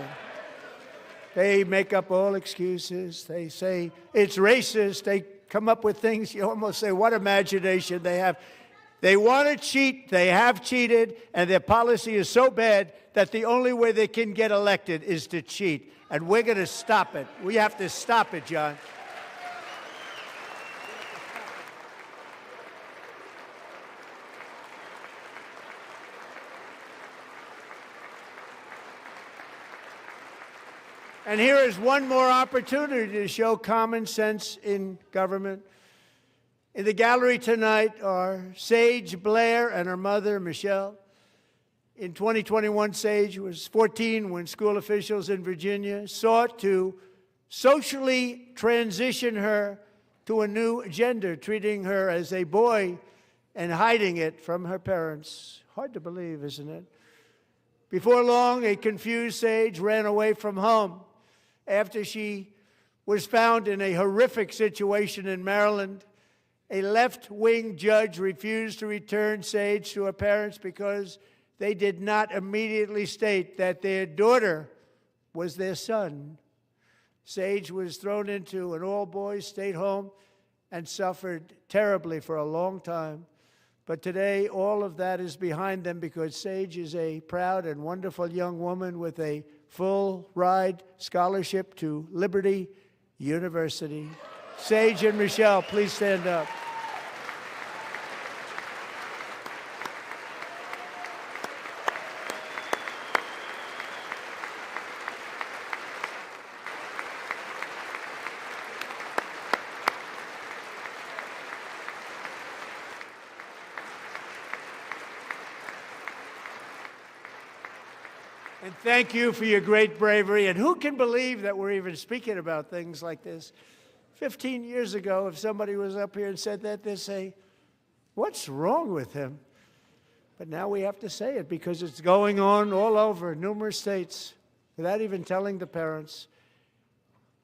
They make up all excuses. They say it's racist. They come up with things you almost say, what imagination they have. They want to cheat. They have cheated. And their policy is so bad that the only way they can get elected is to cheat. And we're going to stop it. We have to stop it, John. And here is one more opportunity to show common sense in government. In the gallery tonight are Sage Blair and her mother, Michelle. In 2021, Sage was 14 when school officials in Virginia sought to socially transition her to a new gender, treating her as a boy and hiding it from her parents. Hard to believe, isn't it? Before long, a confused Sage ran away from home after she was found in a horrific situation in Maryland. A left-wing judge refused to return Sage to her parents because they did not immediately state that their daughter was their son. Sage was thrown into an all-boys state home and suffered terribly for a long time. But today, all of that is behind them because Sage is a proud and wonderful young woman with a full-ride scholarship to Liberty University. Sage and Michelle, please stand up. And thank you for your great bravery. And who can believe that we're even speaking about things like this? 15 years ago, if somebody was up here and said that, they'd say, what's wrong with him? But now we have to say it because it's going on all over numerous states without even telling the parents.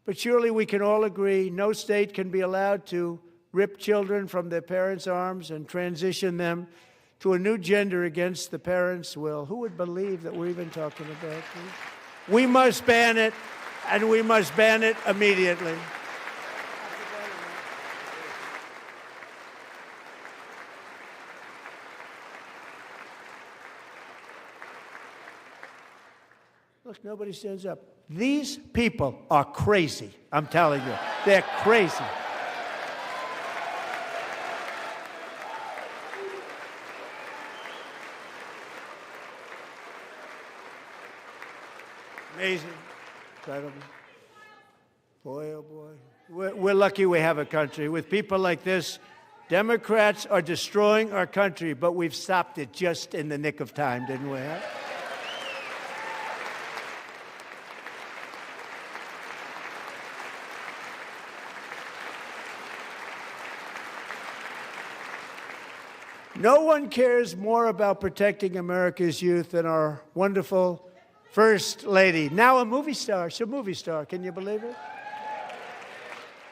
But surely we can all agree no state can be allowed to rip children from their parents' arms and transition them to a new gender against the parents' will. Who would believe that we're even talking about this? We must ban it, and we must ban it immediately. Look, nobody stands up. These people are crazy, I'm telling you. They're crazy. Amazing. Incredible. Boy, oh boy. We're lucky we have a country. With people like this, Democrats are destroying our country, but we've stopped it just in the nick of time, didn't we? Huh? No one cares more about protecting America's youth than our wonderful First Lady, now a movie star. She's a movie star. Can you believe it?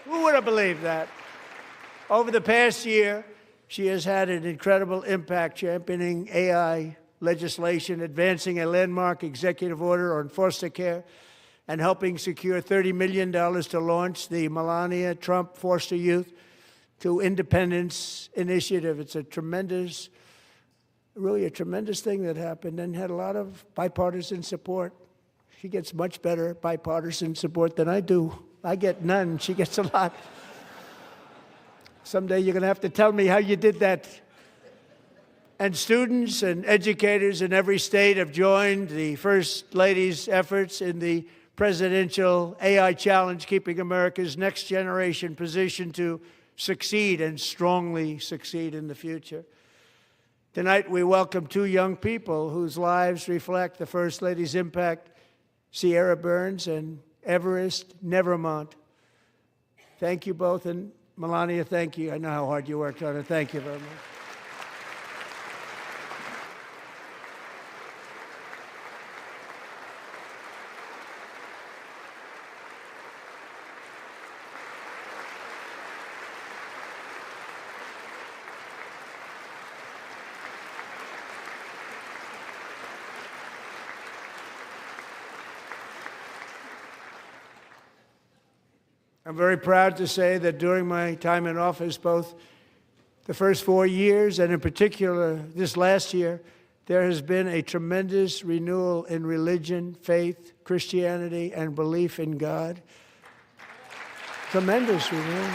Who would have believed that? Over the past year, she has had an incredible impact championing AI legislation, advancing a landmark executive order on foster care, and helping secure $30 million to launch the Melania Trump Foster Youth to Independence Initiative. It's a tremendous, really a tremendous thing that happened and had a lot of bipartisan support. She gets much better bipartisan support than I do. I get none. She gets a lot. Someday you're going to have to tell me how you did that. And students and educators in every state have joined the First Lady's efforts in the presidential AI challenge, keeping America's next generation positioned to succeed and strongly succeed in the future. Tonight, we welcome two young people whose lives reflect the First Lady's impact, Sierra Burns and Everest Nevermont. Thank you both, and Melania, thank you. I know how hard you worked on it. Thank you very much. I'm very proud to say that during my time in office, both the first 4 years and in particular this last year, there has been a tremendous renewal in religion, faith, Christianity, and belief in God. Tremendous renewal.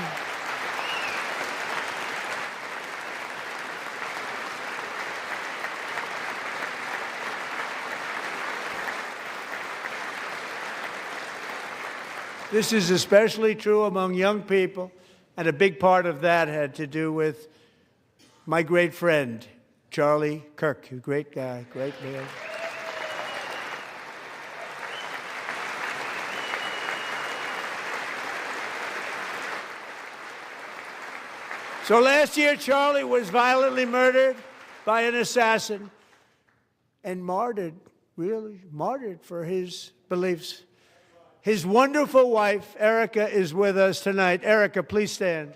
This is especially true among young people, and a big part of that had to do with my great friend, Charlie Kirk, a great guy, great man. So last year, Charlie was violently murdered by an assassin and martyred, really martyred for his beliefs. His wonderful wife, Erica, is with us tonight. Erica, please stand.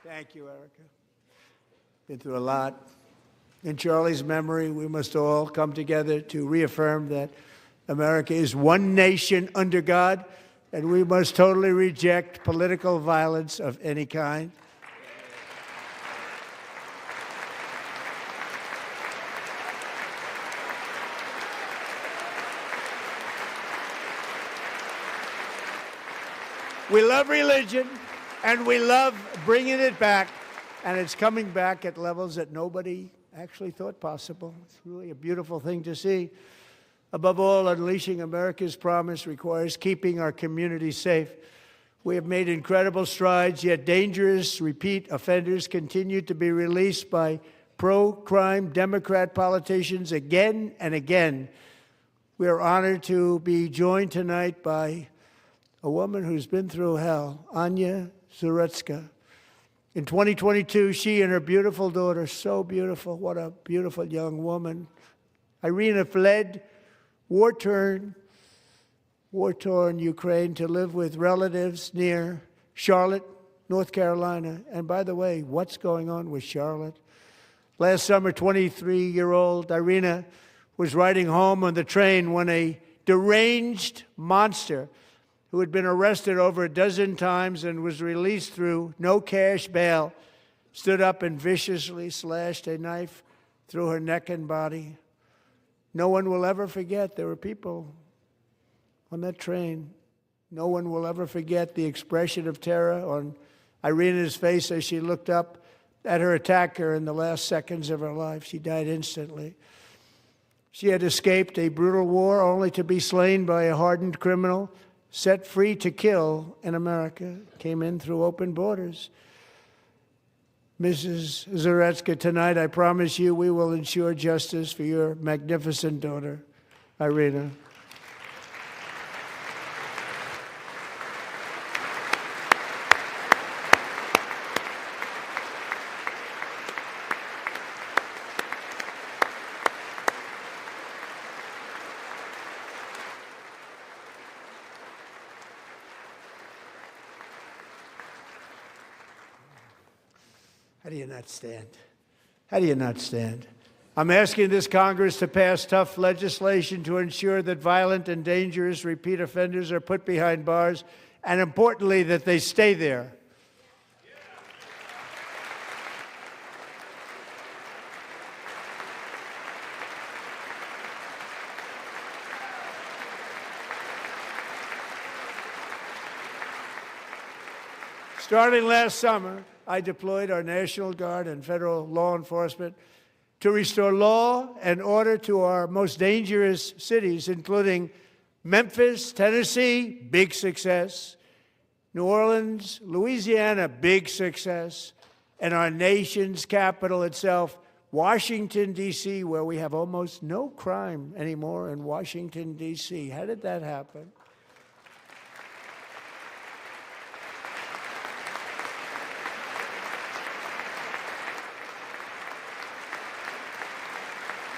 Thank you, Erica. Been through a lot. In Charlie's memory, we must all come together to reaffirm that America is one nation under God, and we must totally reject political violence of any kind. We love religion, and we love bringing it back, and it's coming back at levels that nobody actually thought possible. It's really a beautiful thing to see. Above all, unleashing America's promise requires keeping our communities safe. We have made incredible strides, yet dangerous repeat offenders continue to be released by pro-crime Democrat politicians again and again. We are honored to be joined tonight by a woman who's been through hell, Anya Zaretska. In 2022, she and her beautiful daughter, so beautiful, what a beautiful young woman, Irina, fled war-torn Ukraine to live with relatives near Charlotte, North Carolina. And by the way, what's going on with Charlotte? Last summer, 23-year-old Irina was riding home on the train when a deranged monster who had been arrested over a dozen times and was released through no cash bail, stood up and viciously slashed a knife through her neck and body. No one will ever forget. There were people on that train. No one will ever forget the expression of terror on Irina's face as she looked up at her attacker in the last seconds of her life. She died instantly. She had escaped a brutal war only to be slain by a hardened criminal set free to kill in America, came in through open borders. Mrs. Zaretska, tonight I promise you we will ensure justice for your magnificent daughter, Irina. How do you not stand? How do you not stand? I'm asking this Congress to pass tough legislation to ensure that violent and dangerous repeat offenders are put behind bars, and importantly, that they stay there. Starting last summer, I deployed our National Guard and federal law enforcement to restore law and order to our most dangerous cities, including Memphis, Tennessee, big success, New Orleans, Louisiana, big success, and our nation's capital itself, Washington, D.C., where we have almost no crime anymore in Washington, D.C. How did that happen?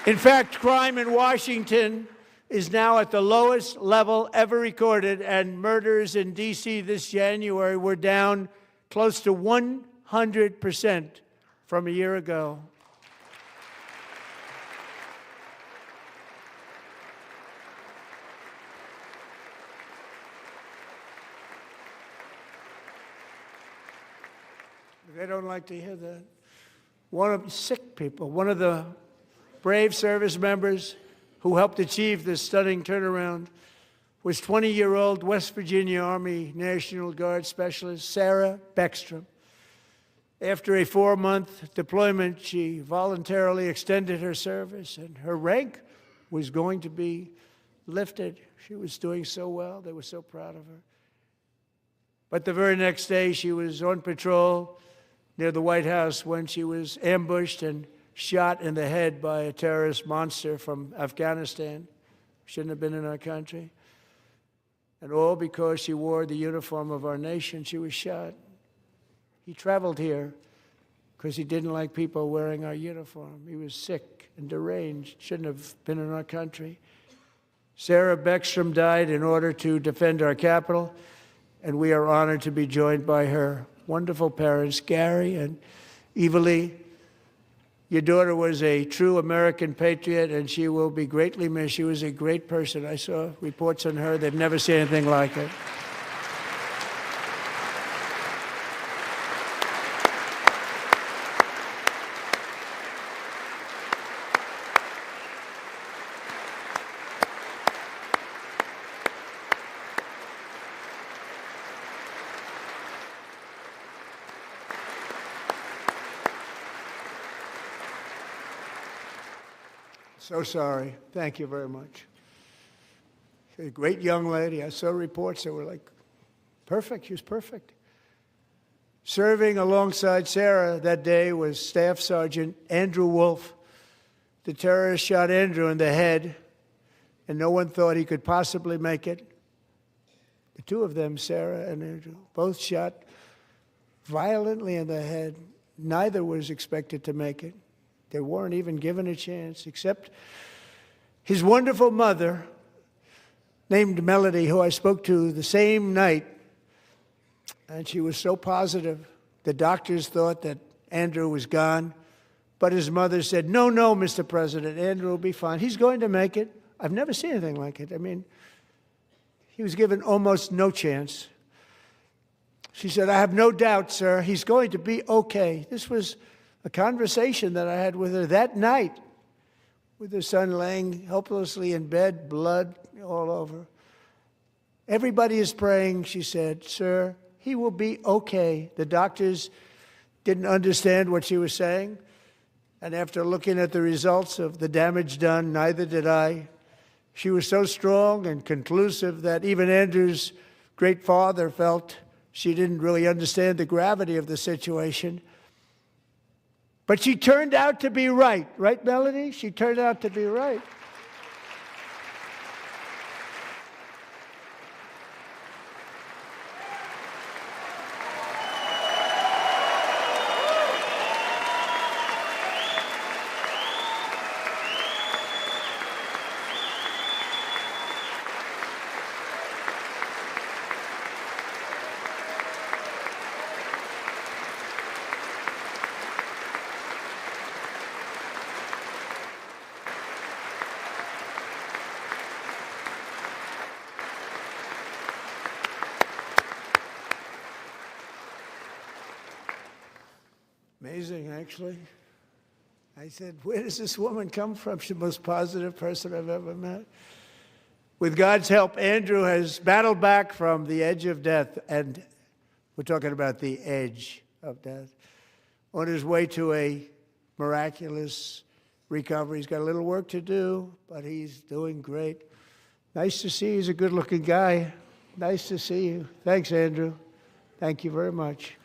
In fact, crime in Washington is now at the lowest level ever recorded, and murders in D.C. this January were down close to 100% from a year ago. They don't like to hear that. One of the brave service members who helped achieve this stunning turnaround was 20-year-old West Virginia Army National Guard Specialist Sarah Beckstrom. After a 4-month deployment, she voluntarily extended her service, and her rank was going to be lifted. She was doing so well. They were so proud of her. But the very next day, she was on patrol near the White House when she was ambushed and shot in the head by a terrorist monster from Afghanistan. Shouldn't have been in our country. And all because she wore the uniform of our nation, she was shot. He traveled here because he didn't like people wearing our uniform. He was sick and deranged, shouldn't have been in our country. Sarah Beckstrom died in order to defend our capital, and we are honored to be joined by her wonderful parents, Gary and Evalie. Your daughter was a true American patriot, and she will be greatly missed. She was a great person. I saw reports on her. They've never seen anything like it. So sorry. Thank you very much. She's a great young lady. I saw reports that were like, perfect. She was perfect. Serving alongside Sarah that day was Staff Sergeant Andrew Wolf. The terrorist shot Andrew in the head, and no one thought he could possibly make it. The two of them, Sarah and Andrew, both shot violently in the head. Neither was expected to make it. They weren't even given a chance, except his wonderful mother, named Melody, who I spoke to the same night, and she was so positive. The doctors thought that Andrew was gone, but his mother said, no, Mr. President, Andrew will be fine. He's going to make it. I've never seen anything like it. I mean, he was given almost no chance. She said, I have no doubt, sir, he's going to be okay. This was a conversation that I had with her that night, with her son laying helplessly in bed, blood all over. Everybody is praying, she said, sir, he will be okay. The doctors didn't understand what she was saying, and after looking at the results of the damage done, neither did I. She was so strong and conclusive that even Andrew's great father felt she didn't really understand the gravity of the situation. But she turned out to be right. Right, Melody? She turned out to be right. Amazing, actually. I said, where does this woman come from? She's the most positive person I've ever met. With God's help, Andrew has battled back from the edge of death, and we're talking about the edge of death, on his way to a miraculous recovery. He's got a little work to do, but he's doing great. Nice to see you. He's a good-looking guy. Nice to see you. Thanks, Andrew. Thank you very much.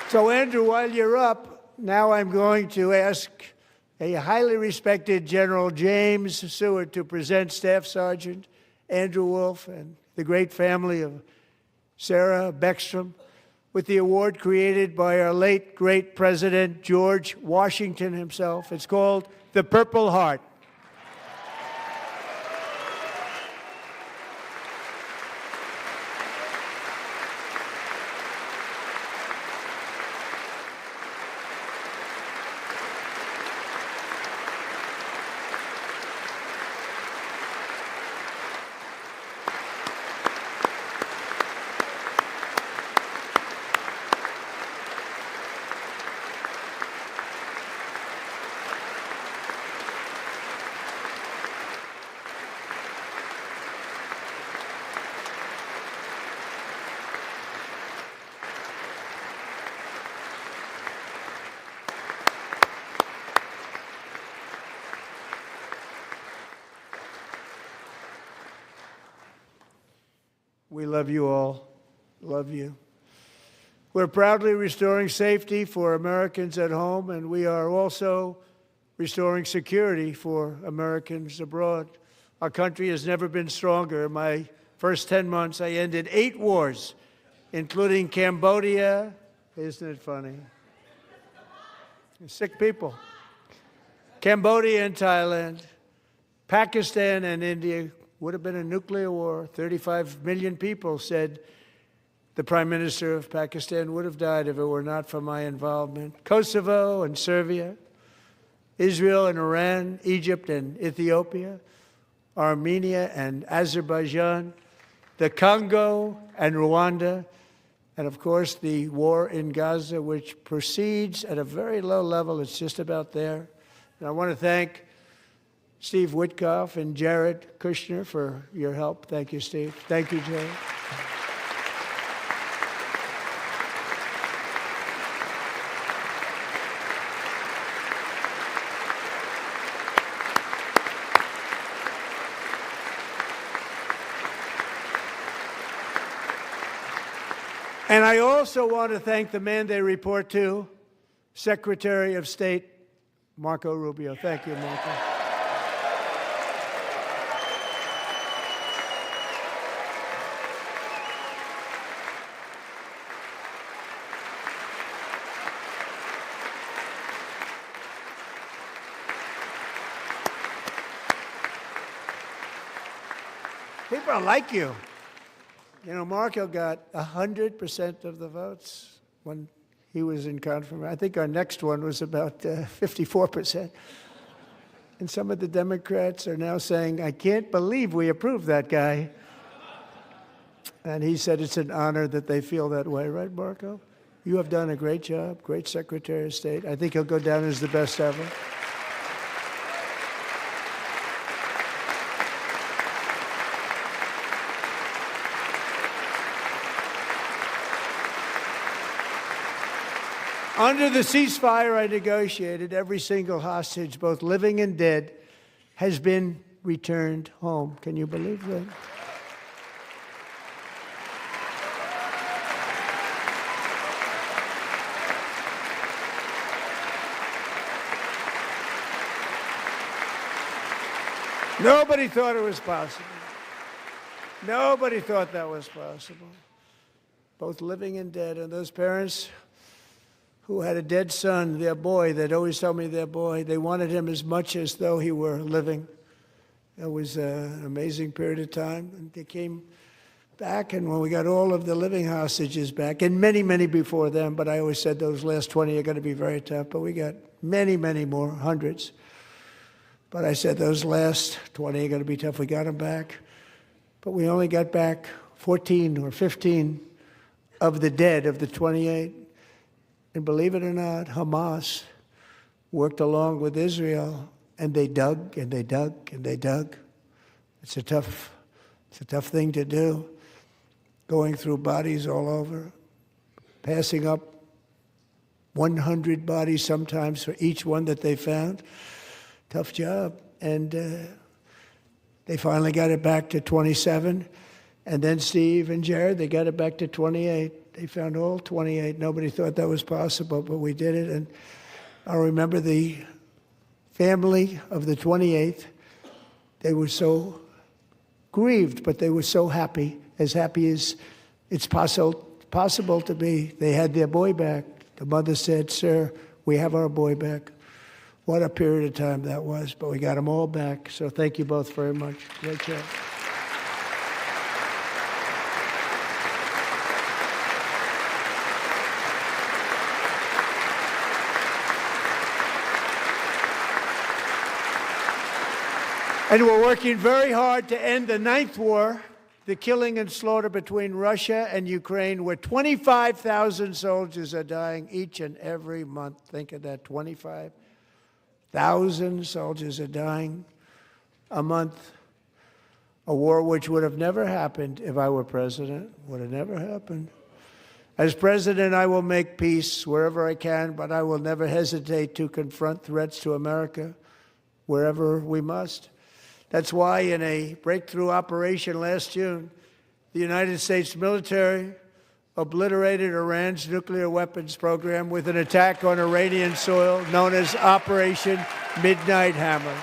So, Andrew, while you're up, now I'm going to ask a highly respected General James Seward to present Staff Sergeant Andrew Wolf and the great family of Sarah Beckstrom with the award created by our late, great President George Washington himself. It's called the Purple Heart. We love you all. Love you. We're proudly restoring safety for Americans at home, and we are also restoring security for Americans abroad. Our country has never been stronger. My first 10 months, I ended 8 wars, including Cambodia. Isn't it funny? Sick people. Cambodia and Thailand, Pakistan and India. Would have been a nuclear war. 35 million people, said the Prime Minister of Pakistan, would have died if it were not for my involvement. Kosovo and Serbia, Israel and Iran, Egypt and Ethiopia, Armenia and Azerbaijan, the Congo and Rwanda, and of course the war in Gaza, which proceeds at a very low level. It's just about there. And I want to thank Steve Witkoff and Jared Kushner for your help. Thank you, Steve. Thank you, Jared. And I also want to thank the man they report to, Secretary of State Marco Rubio. Thank you, Marco. People like you. You know, Marco got 100% of the votes when he was in confirmation. I think our next one was about 54%. And some of the Democrats are now saying, I can't believe we approved that guy. And he said it's an honor that they feel that way, right, Marco? You have done a great job, great Secretary of State. I think he'll go down as the best ever. Under the ceasefire I negotiated, every single hostage, both living and dead, has been returned home. Can you believe that? Nobody thought it was possible. Nobody thought that was possible. Both living and dead. And those parents who had a dead son, their boy, they'd always tell me their boy, they wanted him as much as though he were living. It was an amazing period of time. And they came back, and when we got all of the living hostages back, and many, many before them, but I always said those last 20 are going to be very tough, but we got many, many more, hundreds. But I said those last 20 are going to be tough. We got them back. But we only got back 14 or 15 of the dead, of the 28. And believe it or not, Hamas worked along with Israel, and they dug and they dug and they dug. It's a tough thing to do, going through bodies all over, passing up 100 bodies sometimes for each one that they found. Tough job. And they finally got it back to 27. And then Steve and Jared, they got it back to 28. They found all 28. Nobody thought that was possible, but we did it. And I remember the family of the 28th. They were so grieved, but they were so happy as it's possible to be. They had their boy back. The mother said, "Sir, we have our boy back." What a period of time that was, but we got them all back. So thank you both very much. Great job. And we're working very hard to end the 9th war, the killing and slaughter between Russia and Ukraine, where 25,000 soldiers are dying each and every month. Think of that, 25,000 soldiers are dying a month. A war which would have never happened if I were president, would have never happened. As president, I will make peace wherever I can, but I will never hesitate to confront threats to America wherever we must. That's why in a breakthrough operation last June, the United States military obliterated Iran's nuclear weapons program with an attack on Iranian soil known as Operation Midnight Hammer.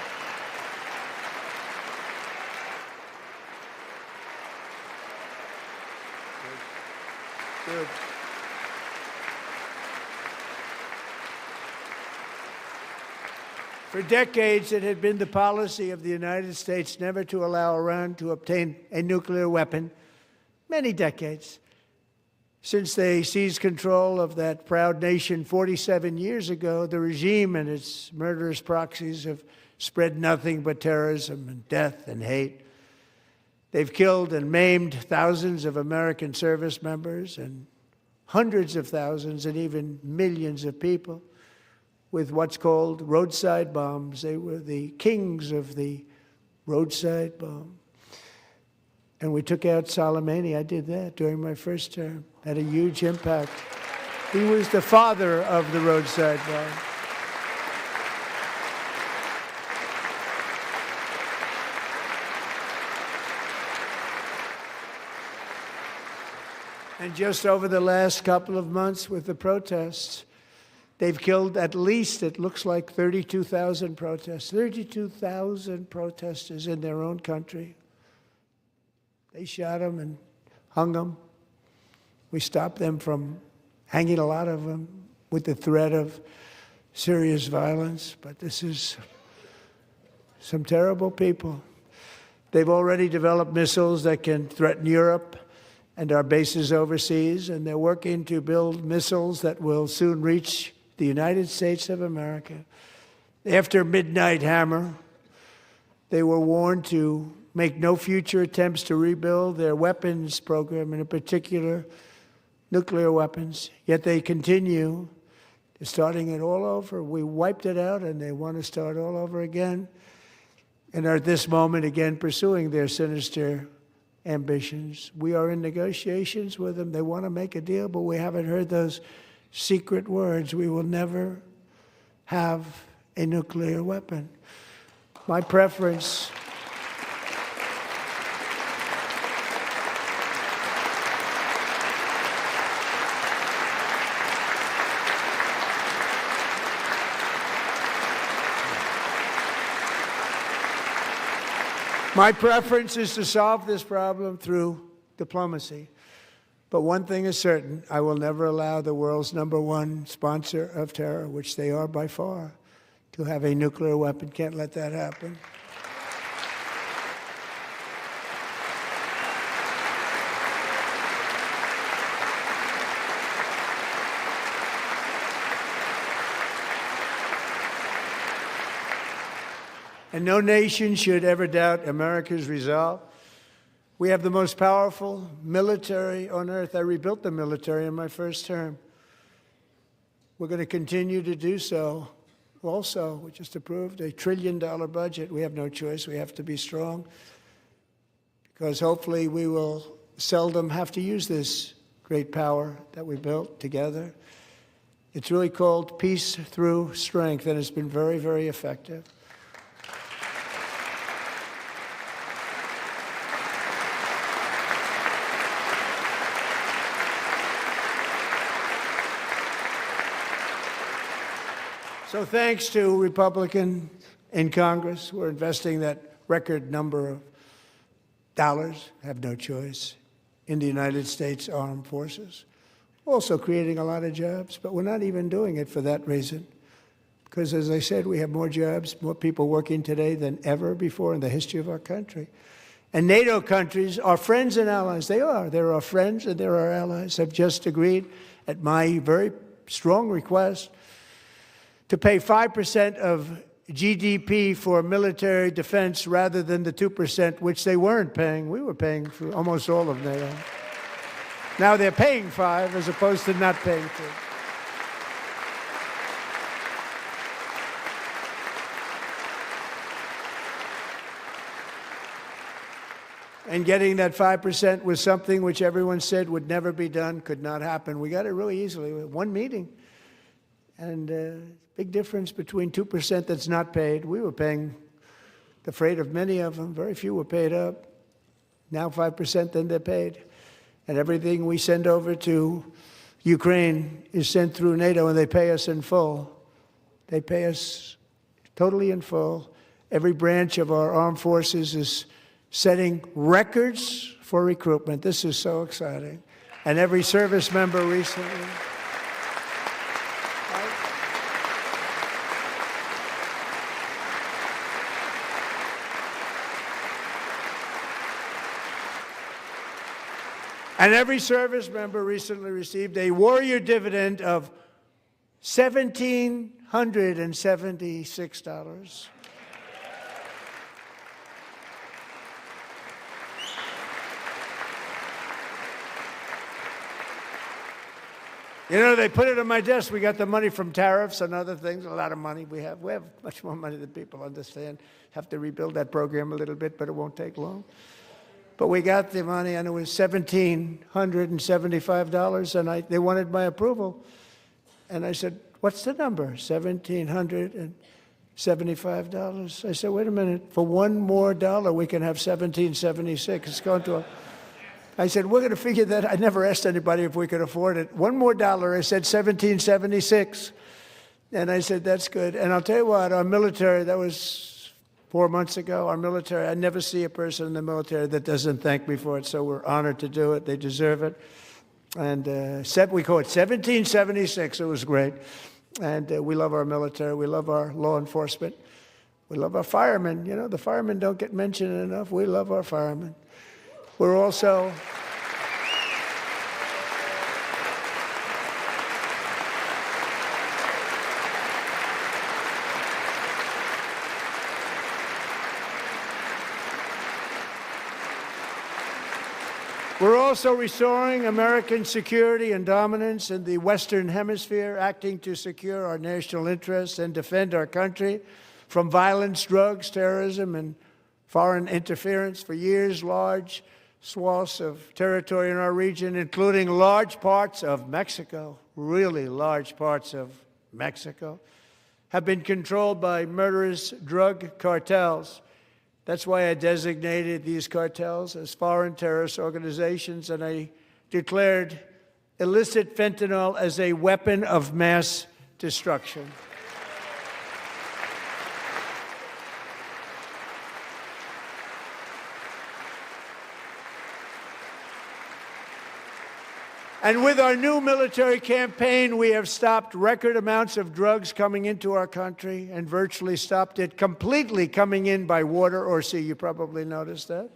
For decades, it had been the policy of the United States never to allow Iran to obtain a nuclear weapon. Many decades. Since they seized control of that proud nation 47 years ago, the regime and its murderous proxies have spread nothing but terrorism and death and hate. They've killed and maimed thousands of American service members and hundreds of thousands and even millions of people with what's called roadside bombs. They were the kings of the roadside bomb. And we took out Soleimani. I did that during my first term. Had a huge impact. He was the father of the roadside bomb. And just over the last couple of months with the protests, they've killed at least, it looks like, 32,000 protesters. 32,000 protesters in their own country. They shot them and hung them. We stopped them from hanging a lot of them with the threat of serious violence. But this is some terrible people. They've already developed missiles that can threaten Europe and our bases overseas, and they're working to build missiles that will soon reach the United States of America. After Midnight Hammer, they were warned to make no future attempts to rebuild their weapons program, and in particular, nuclear weapons. Yet they continue. They're starting it all over. We wiped it out, and they want to start all over again, and are at this moment again pursuing their sinister ambitions. We are in negotiations with them. They want to make a deal, but we haven't heard those secret words. We will never have a nuclear weapon. My preference is to solve this problem through diplomacy. But one thing is certain, I will never allow the world's #1 sponsor of terror, which they are by far, to have a nuclear weapon. Can't let that happen. And no nation should ever doubt America's resolve. We have the most powerful military on earth. I rebuilt the military in my first term. We're going to continue to do so. Also, we just approved a $1 trillion budget. We have no choice. We have to be strong, because hopefully we will seldom have to use this great power that we built together. It's really called peace through strength, and it's been very, very effective. So thanks to Republicans in Congress who are investing that record number of dollars, have no choice, in the United States Armed Forces. Also creating a lot of jobs, but we're not even doing it for that reason. Because as I said, we have more jobs, more people working today than ever before in the history of our country. And NATO countries are friends and allies. They are. They're our friends and they're our allies. Have just agreed, at my very strong request, to pay 5% of GDP for military defense rather than the 2%, which they weren't paying. We were paying for almost all of NATO. Now they're paying 5 as opposed to not paying 2. And getting that 5% was something which everyone said would never be done, could not happen. We got it really easily with one meeting. And big difference between 2% that's not paid. We were paying the freight of many of them. Very few were paid up. Now 5%, then they're paid. And everything we send over to Ukraine is sent through NATO, and they pay us in full. They pay us totally in full. Every branch of our armed forces is setting records for recruitment. This is so exciting. And every service member recently. And every service member recently received a warrior dividend of $1,776. You know, they put it on my desk. We got the money from tariffs and other things, a lot of money we have. We have much more money than people understand. Have to rebuild that program a little bit, but it won't take long. But we got the money, and it was $1,775, and they wanted my approval. And I said, what's the number? $1,775. I said, wait a minute. For one more dollar, we can have $1,776. It's going to I said, we're going to figure that. I never asked anybody if we could afford it. One more dollar, I said $1,776. And I said, that's good. And I'll tell you what, our military, that was 4 months ago, our military, I never see a person in the military that doesn't thank me for it. So we're honored to do it. They deserve it. And we call it 1776. It was great. And we love our military. We love our law enforcement. We love our firemen. You know, the firemen don't get mentioned enough. We love our firemen. We're also restoring American security and dominance in the Western Hemisphere, acting to secure our national interests and defend our country from violence, drugs, terrorism, and foreign interference. For years, large swaths of territory in our region, including large parts of Mexico, really large parts of Mexico, have been controlled by murderous drug cartels. That's why I designated these cartels as foreign terrorist organizations, and I declared illicit fentanyl as a weapon of mass destruction. And with our new military campaign, we have stopped record amounts of drugs coming into our country and virtually stopped it completely coming in by water or sea. You probably noticed that.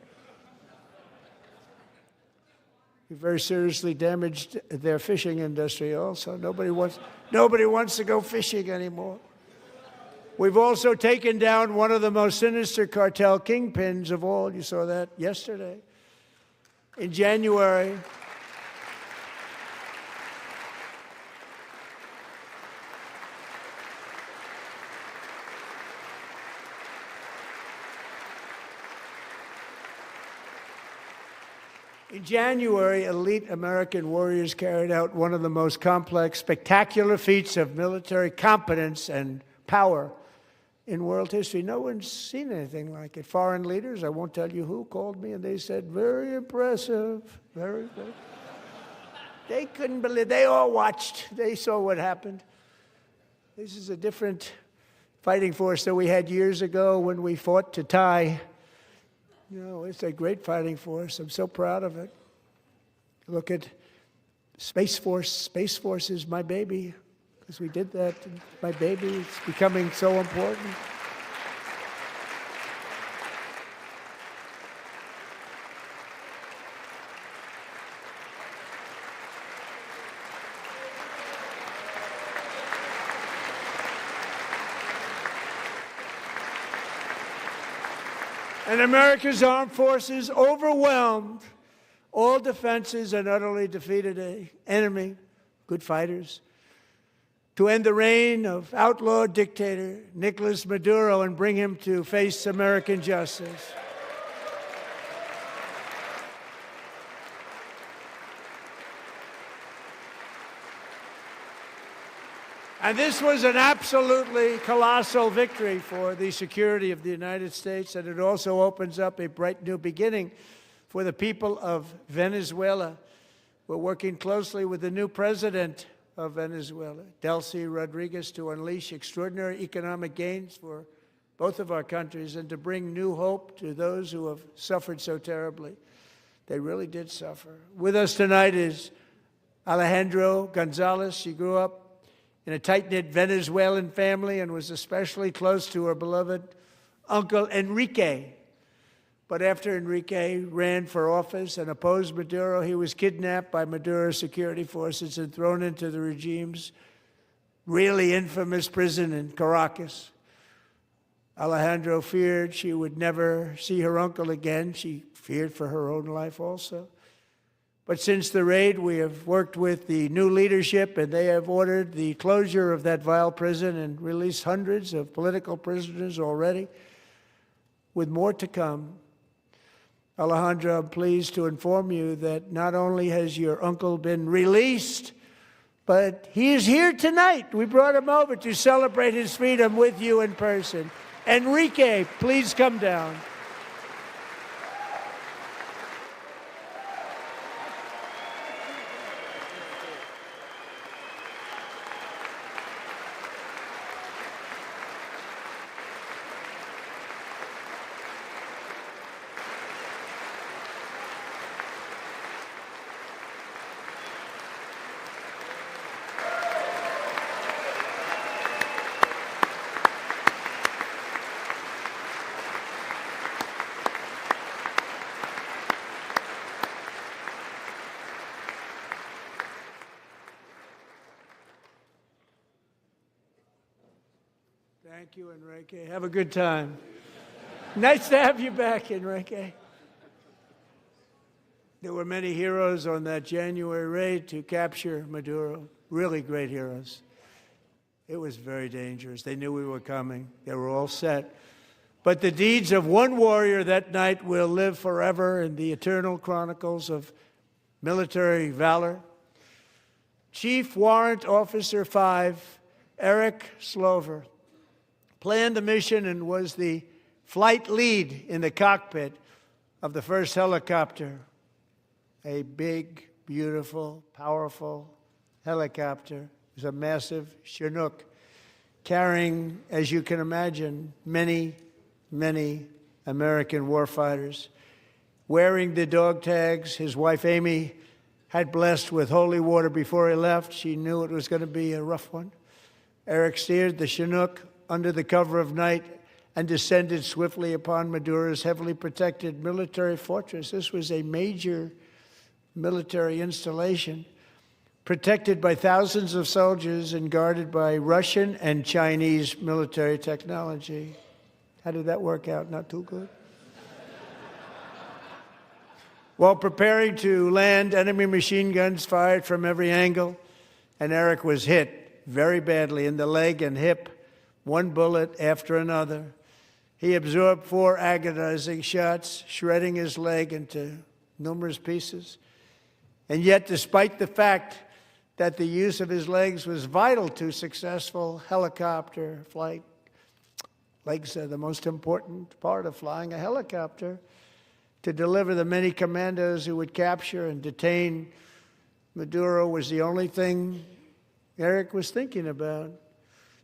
We very seriously damaged their fishing industry also. Nobody wants to go fishing anymore. We've also taken down one of the most sinister cartel kingpins of all. You saw that yesterday. In January, elite American warriors carried out one of the most complex, spectacular feats of military competence and power in world history. No one's seen anything like it. Foreign leaders, I won't tell you who, called me and they said, very impressive, very good. They couldn't believe, they all watched, they saw what happened. This is a different fighting force that we had years ago when we fought to tie. You know, it's a great fighting force. I'm so proud of it. Look at Space Force. Space Force is my baby, because we did that. My baby is becoming so important. And America's armed forces overwhelmed all defenses and utterly defeated an enemy, good fighters, to end the reign of outlaw dictator Nicolas Maduro and bring him to face American justice. And this was an absolutely colossal victory for the security of the United States, and it also opens up a bright new beginning for the people of Venezuela. We're working closely with the new president of Venezuela, Delcy Rodriguez, to unleash extraordinary economic gains for both of our countries and to bring new hope to those who have suffered so terribly. They really did suffer. With us tonight is Alejandro Gonzalez. She grew up in a tight-knit Venezuelan family and was especially close to her beloved Uncle Enrique. But after Enrique ran for office and opposed Maduro, he was kidnapped by Maduro's security forces and thrown into the regime's really infamous prison in Caracas. Alejandro feared she would never see her uncle again. She feared for her own life also. But since the raid, we have worked with the new leadership, and they have ordered the closure of that vile prison and released hundreds of political prisoners already, with more to come. Alejandro, I'm pleased to inform you that not only has your uncle been released, but he is here tonight. We brought him over to celebrate his freedom with you in person. Enrique, please come down. Thank you, Enrique. Have a good time. Nice to have you back, Enrique. There were many heroes on that January raid to capture Maduro, really great heroes. It was very dangerous. They knew we were coming. They were all set. But the deeds of one warrior that night will live forever in the eternal chronicles of military valor. Chief Warrant Officer 5, Eric Slover, planned the mission and was the flight lead in the cockpit of the first helicopter, a big, beautiful, powerful helicopter. It was a massive Chinook carrying, as you can imagine, many, many American warfighters. Wearing the dog tags his wife Amy had blessed with holy water before he left. She knew it was going to be a rough one. Eric steered the Chinook under the cover of night and descended swiftly upon Maduro's heavily protected military fortress. This was a major military installation, protected by thousands of soldiers and guarded by Russian and Chinese military technology. How did that work out? Not too good? While preparing to land, enemy machine guns fired from every angle, and Eric was hit very badly in the leg and hip, one bullet after another. He absorbed 4 agonizing shots, shredding his leg into numerous pieces. And yet, despite the fact that the use of his legs was vital to successful helicopter flight, legs are the most important part of flying a helicopter, to deliver the many commandos who would capture and detain Maduro was the only thing Eric was thinking about.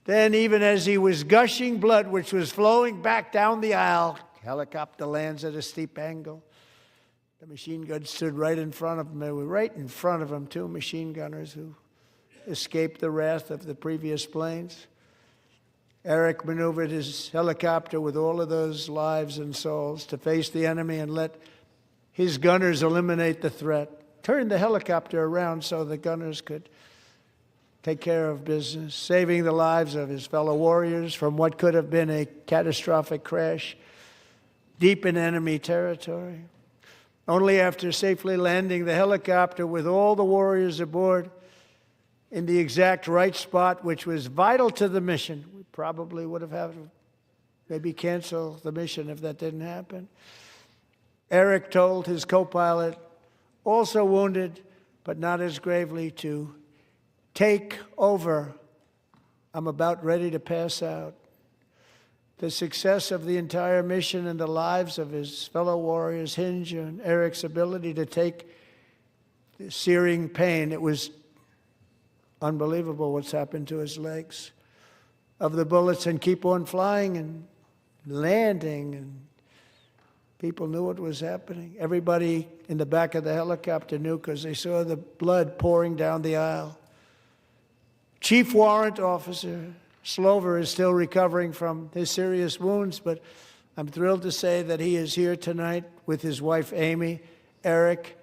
Then, even as he was gushing blood, which was flowing back down the aisle, helicopter lands at a steep angle. The machine gun stood right in front of him. They were right in front of him, 2 machine gunners who escaped the wrath of the previous planes. Eric maneuvered his helicopter with all of those lives and souls to face the enemy and let his gunners eliminate the threat. Turned the helicopter around so the gunners could take care of business, saving the lives of his fellow warriors from what could have been a catastrophic crash deep in enemy territory. Only after safely landing the helicopter with all the warriors aboard in the exact right spot, which was vital to the mission, we probably would have had to maybe cancel the mission if that didn't happen. Eric told his co-pilot, also wounded but not as gravely, to take over. I'm about ready to pass out. The success of the entire mission and the lives of his fellow warriors hinge on Eric's ability to take the searing pain. It was unbelievable what's happened to his legs of the bullets and keep on flying and landing, and people knew what was happening. Everybody in the back of the helicopter knew because they saw the blood pouring down the aisle. Chief Warrant Officer Slover is still recovering from his serious wounds, but I'm thrilled to say that he is here tonight with his wife, Amy, Eric,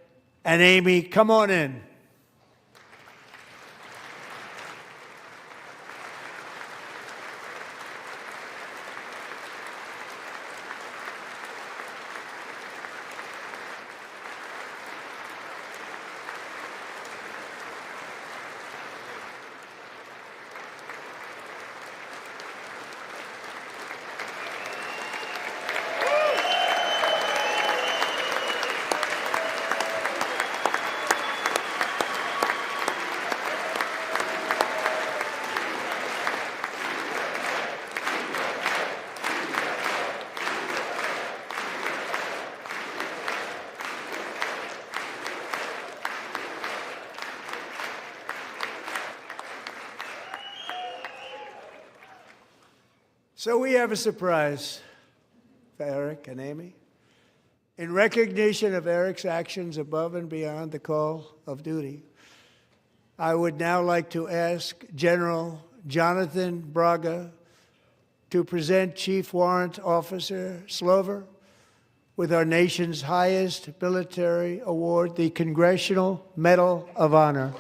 and Amy. Come on in. So we have a surprise for Eric and Amy. In recognition of Eric's actions above and beyond the call of duty, I would now like to ask General Jonathan Braga to present Chief Warrant Officer Slover with our nation's highest military award, the Congressional Medal of Honor.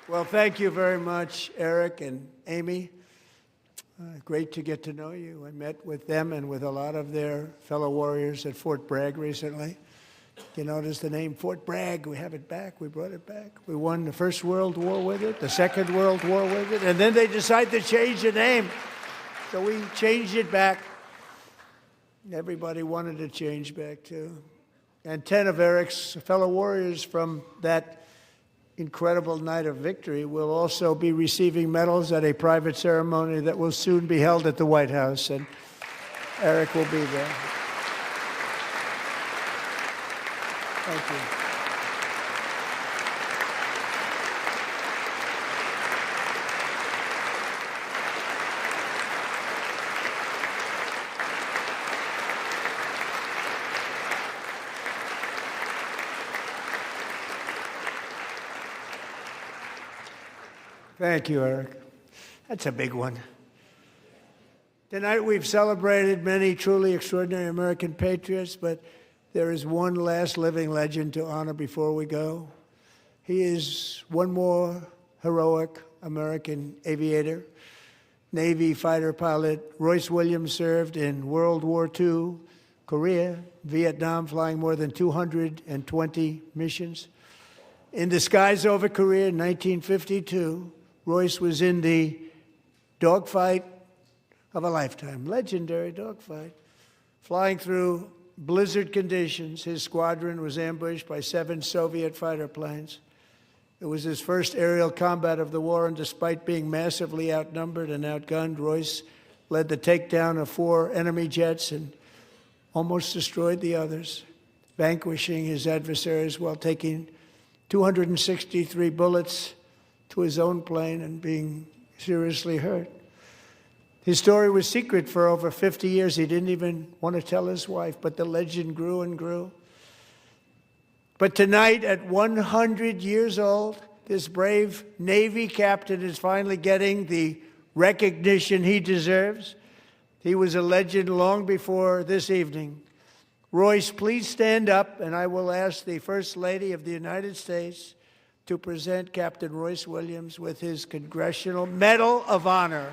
Well, thank you very much, Eric and Amy. Great to get to know you. I met with them and with a lot of their fellow warriors at Fort Bragg recently. You notice the name Fort Bragg, we have it back, we brought it back. We won the First World War with it, the Second World War with it, and then they decided to change the name. So we changed it back. Everybody wanted to change back too. And 10 of Eric's fellow warriors from that incredible night of victory will also be receiving medals at a private ceremony that will soon be held at the White House, and Eric will be there. Thank you. Thank you, Eric. That's a big one. Tonight we've celebrated many truly extraordinary American patriots, but there is one last living legend to honor before we go. He is one more heroic American aviator, Navy fighter pilot. Royce Williams served in World War II, Korea, Vietnam, flying more than 220 missions. In the skies over Korea in 1952, Royce was in the dogfight of a lifetime, legendary dogfight. Flying through blizzard conditions, his squadron was ambushed by 7 Soviet fighter planes. It was his first aerial combat of the war, and despite being massively outnumbered and outgunned, Royce led the takedown of 4 enemy jets and almost destroyed the others, vanquishing his adversaries while taking 263 bullets to his own plane and being seriously hurt. His story was secret for over 50 years. He didn't even want to tell his wife, but the legend grew and grew. But tonight, at 100 years old, this brave Navy captain is finally getting the recognition he deserves. He was a legend long before this evening. Royce, please stand up, and I will ask the First Lady of the United States to present Captain Royce Williams with his Congressional Medal of Honor.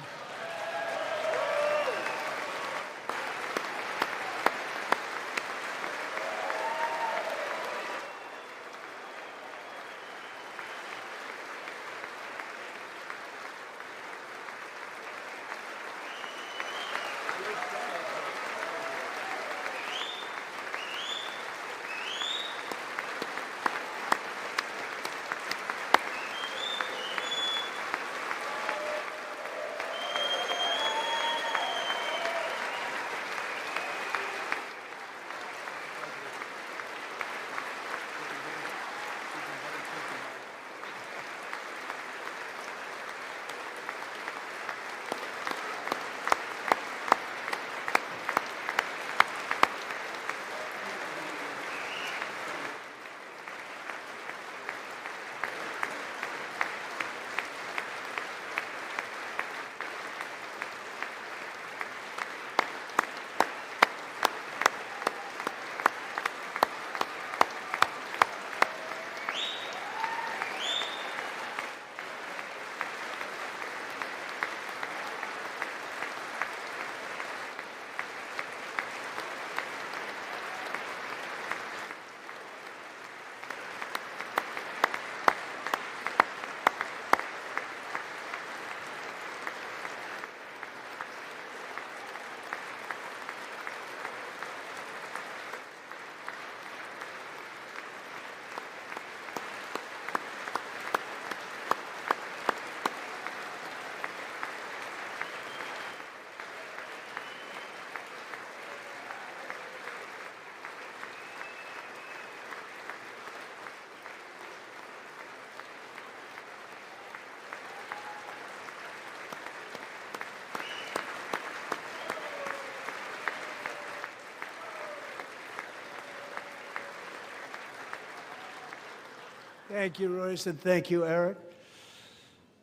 Thank you, Royce, and thank you, Eric.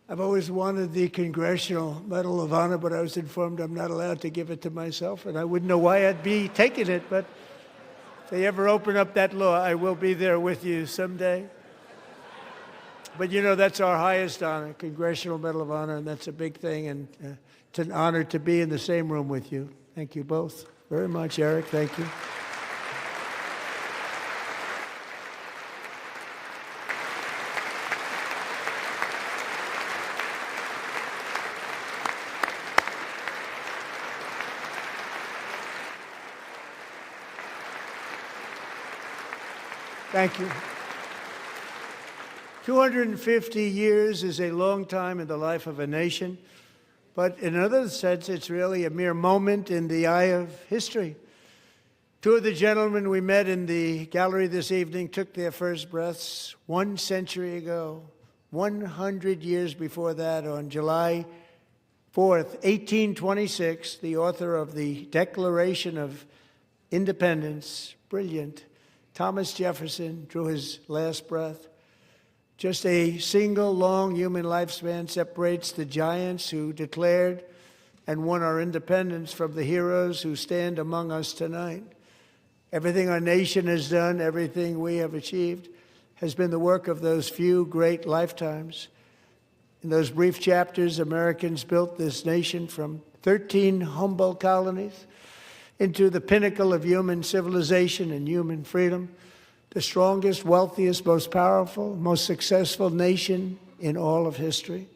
I've always wanted the Congressional Medal of Honor, but I was informed I'm not allowed to give it to myself, and I wouldn't know why I'd be taking it, but if they ever open up that law, I will be there with you someday. But you know, that's our highest honor, Congressional Medal of Honor, and that's a big thing, and it's an honor to be in the same room with you. Thank you both very much, Eric. Thank you. Thank you. 250 years is a long time in the life of a nation, but in another sense, it's really a mere moment in the eye of history. Two of the gentlemen we met in the gallery this evening took their first breaths 1 century ago, 100 years before that, on July 4th, 1826, the author of the Declaration of Independence, brilliant, Thomas Jefferson, drew his last breath. Just a single long human lifespan separates the giants who declared and won our independence from the heroes who stand among us tonight. Everything our nation has done, everything we have achieved, has been the work of those few great lifetimes. In those brief chapters, Americans built this nation from 13 humble colonies into the pinnacle of human civilization and human freedom, the strongest, wealthiest, most powerful, most successful nation in all of history.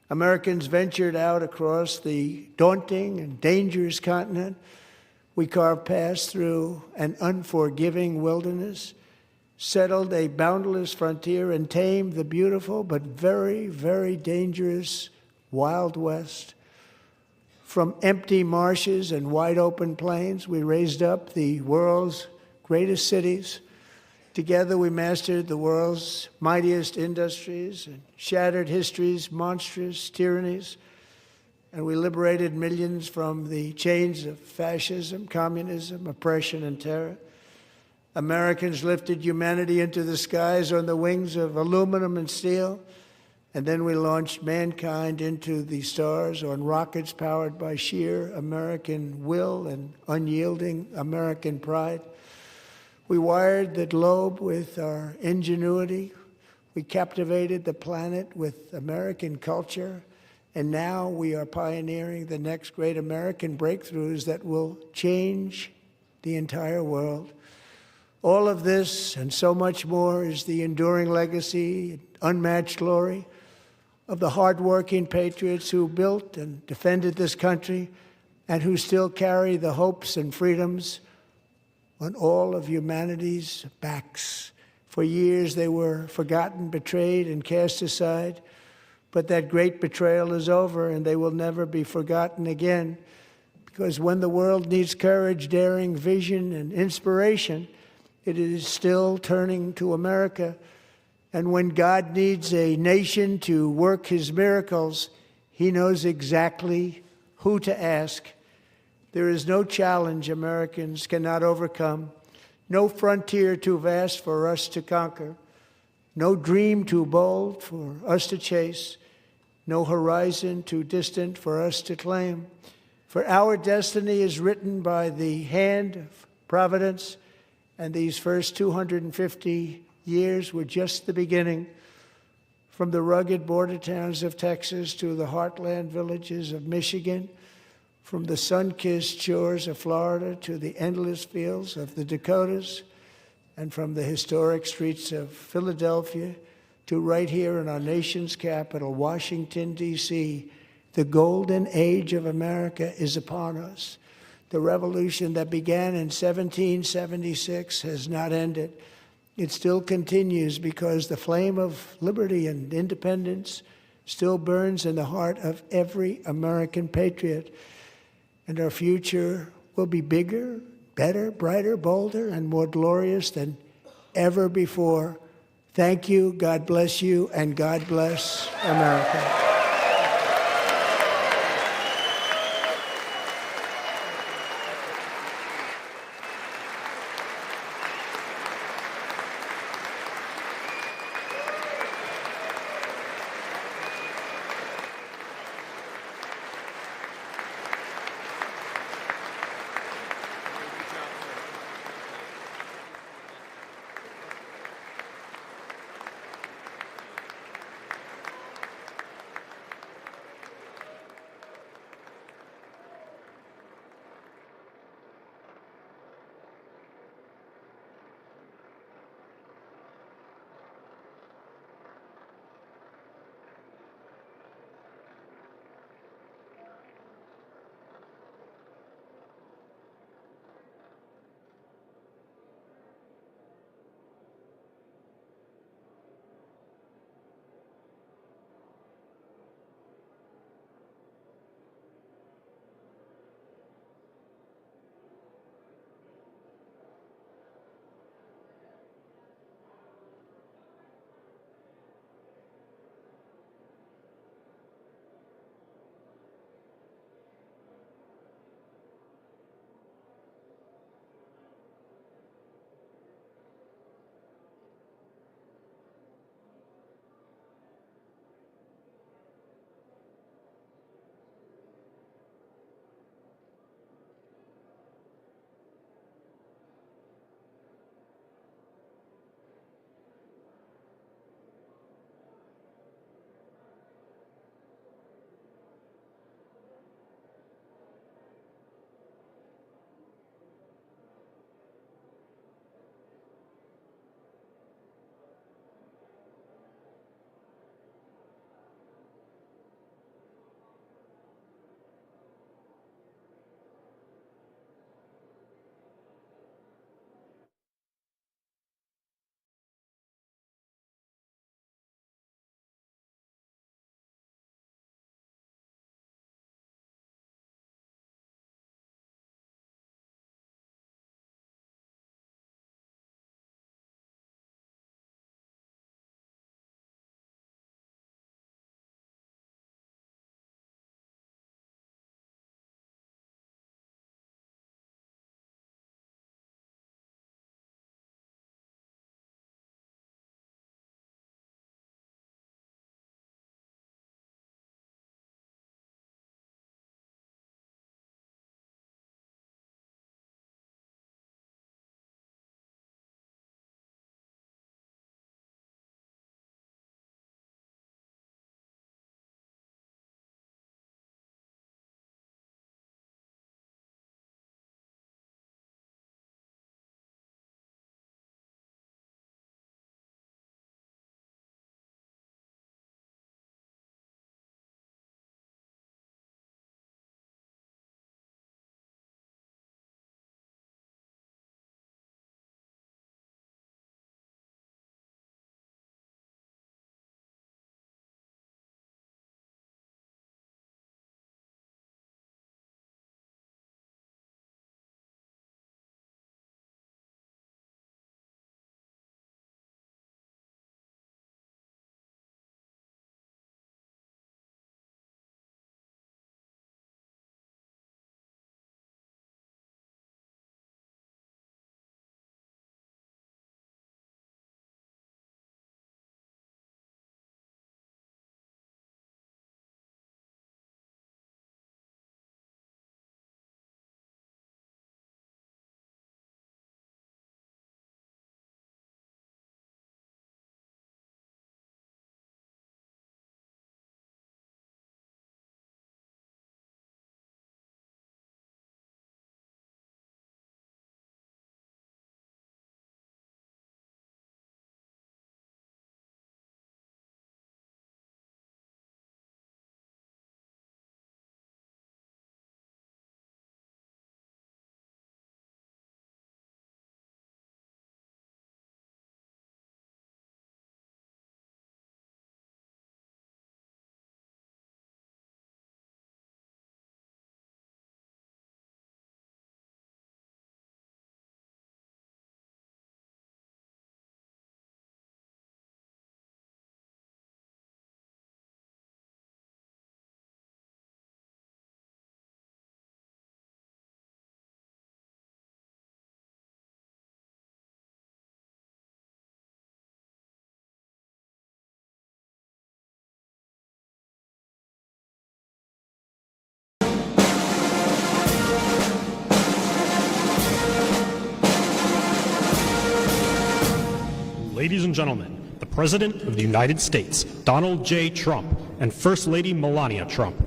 Americans ventured out across the daunting and dangerous continent. We carved paths through an unforgiving wilderness, settled a boundless frontier, and tamed the beautiful but very, very dangerous Wild West. From empty marshes and wide open plains, we raised up the world's greatest cities. Together, we mastered the world's mightiest industries and shattered history's monstrous tyrannies. And we liberated millions from the chains of fascism, communism, oppression, and terror. Americans lifted humanity into the skies on the wings of aluminum and steel, And then we launched mankind into the stars on rockets powered by sheer American will and unyielding American pride. We wired the globe with our ingenuity. We captivated the planet with American culture. And now we are pioneering the next great American breakthroughs that will change the entire world. All of this and so much more is the enduring legacy, unmatched glory of the hardworking patriots who built and defended this country and who still carry the hopes and freedoms on all of humanity's backs. For years they were forgotten, betrayed, and cast aside. But that great betrayal is over, and they will never be forgotten again. Because when the world needs courage, daring, vision, and inspiration, it is still turning to America. And when God needs a nation to work his miracles, he knows exactly who to ask. There is no challenge Americans cannot overcome, no frontier too vast for us to conquer, no dream too bold for us to chase, no horizon too distant for us to claim. For our destiny is written by the hand of providence, and these first 250 years were just the beginning. From the rugged border towns of Texas to the heartland villages of Michigan, from the sun-kissed shores of Florida to the endless fields of the Dakotas, and from the historic streets of Philadelphia to right here in our nation's capital, Washington, D.C., the golden age of America is upon us. The revolution that began in 1776 has not ended. It still continues because the flame of liberty and independence still burns in the heart of every American patriot. And our future will be bigger, better, brighter, bolder, and more glorious than ever before. Thank you, God bless you, and God bless America. ladies and gentlemen, the President of the United States, Donald J. Trump, and First Lady Melania Trump.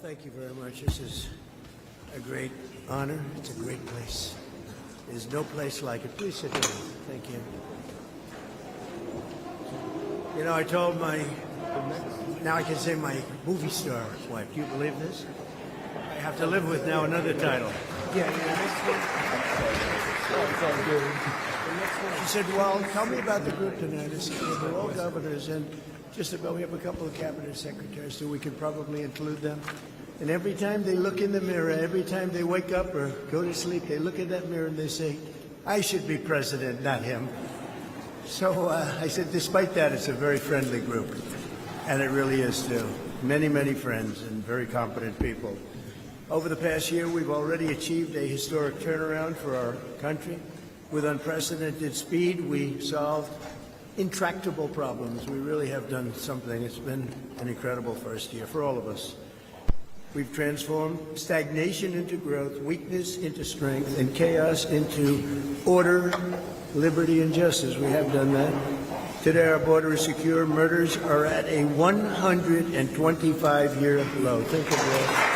Thank you very much. This is a great honor. It's a great place. There's no place like it. Please sit down. Thank you. You know, I told now I can say my movie star wife. Do you believe this? I have to live with now another title. Yeah. She said, well, tell me about the group tonight. I said, well, they're all governors, and just about we have a couple of cabinet secretaries, so we could probably include them. And every time they look in the mirror, every time they wake up or go to sleep, they look in that mirror and they say, I should be president, not him. So I said, despite that, it's a very friendly group. And it really is, too. Many, many friends and very competent people. Over the past year, we've already achieved a historic turnaround for our country. With unprecedented speed, we solved intractable problems. We really have done something. It's been an incredible first year for all of us. We've transformed stagnation into growth, weakness into strength, and chaos into order, liberty, and justice. We have done that. Today, our border is secure. Murders are at a 125-year low. Think of that.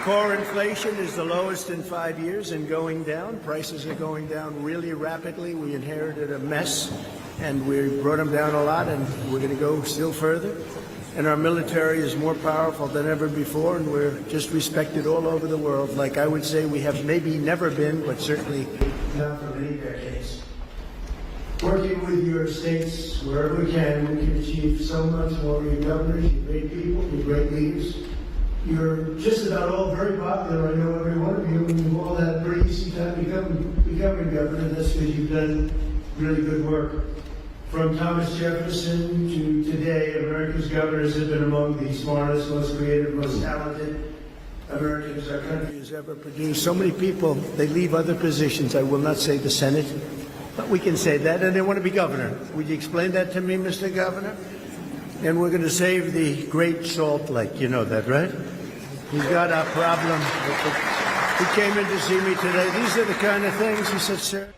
Core inflation is the lowest in 5 years and going down. Prices are going down really rapidly. We inherited a mess, and we brought them down a lot, and we're going to go still further. And our military is more powerful than ever before, and we're just respected all over the world, like I would say we have maybe never been, but certainly not for many decades. Working with your states wherever we can achieve so much more. Your governors, your great people, your great leaders. You're just about all very popular. I know every one of you, and you've all had a pretty easy time becoming governor. That's because you've done really good work. From Thomas Jefferson to today, America's governors have been among the smartest, most creative, most talented Americans our country has ever produced. So many people, they leave other positions. I will not say the Senate, but we can say that, and they want to be governor. Would you explain that to me, Mr. Governor? And we're going to save the Great Salt Lake. You know that, right? He's got a problem. He came in to see me today. These are the kind of things, he said, sir.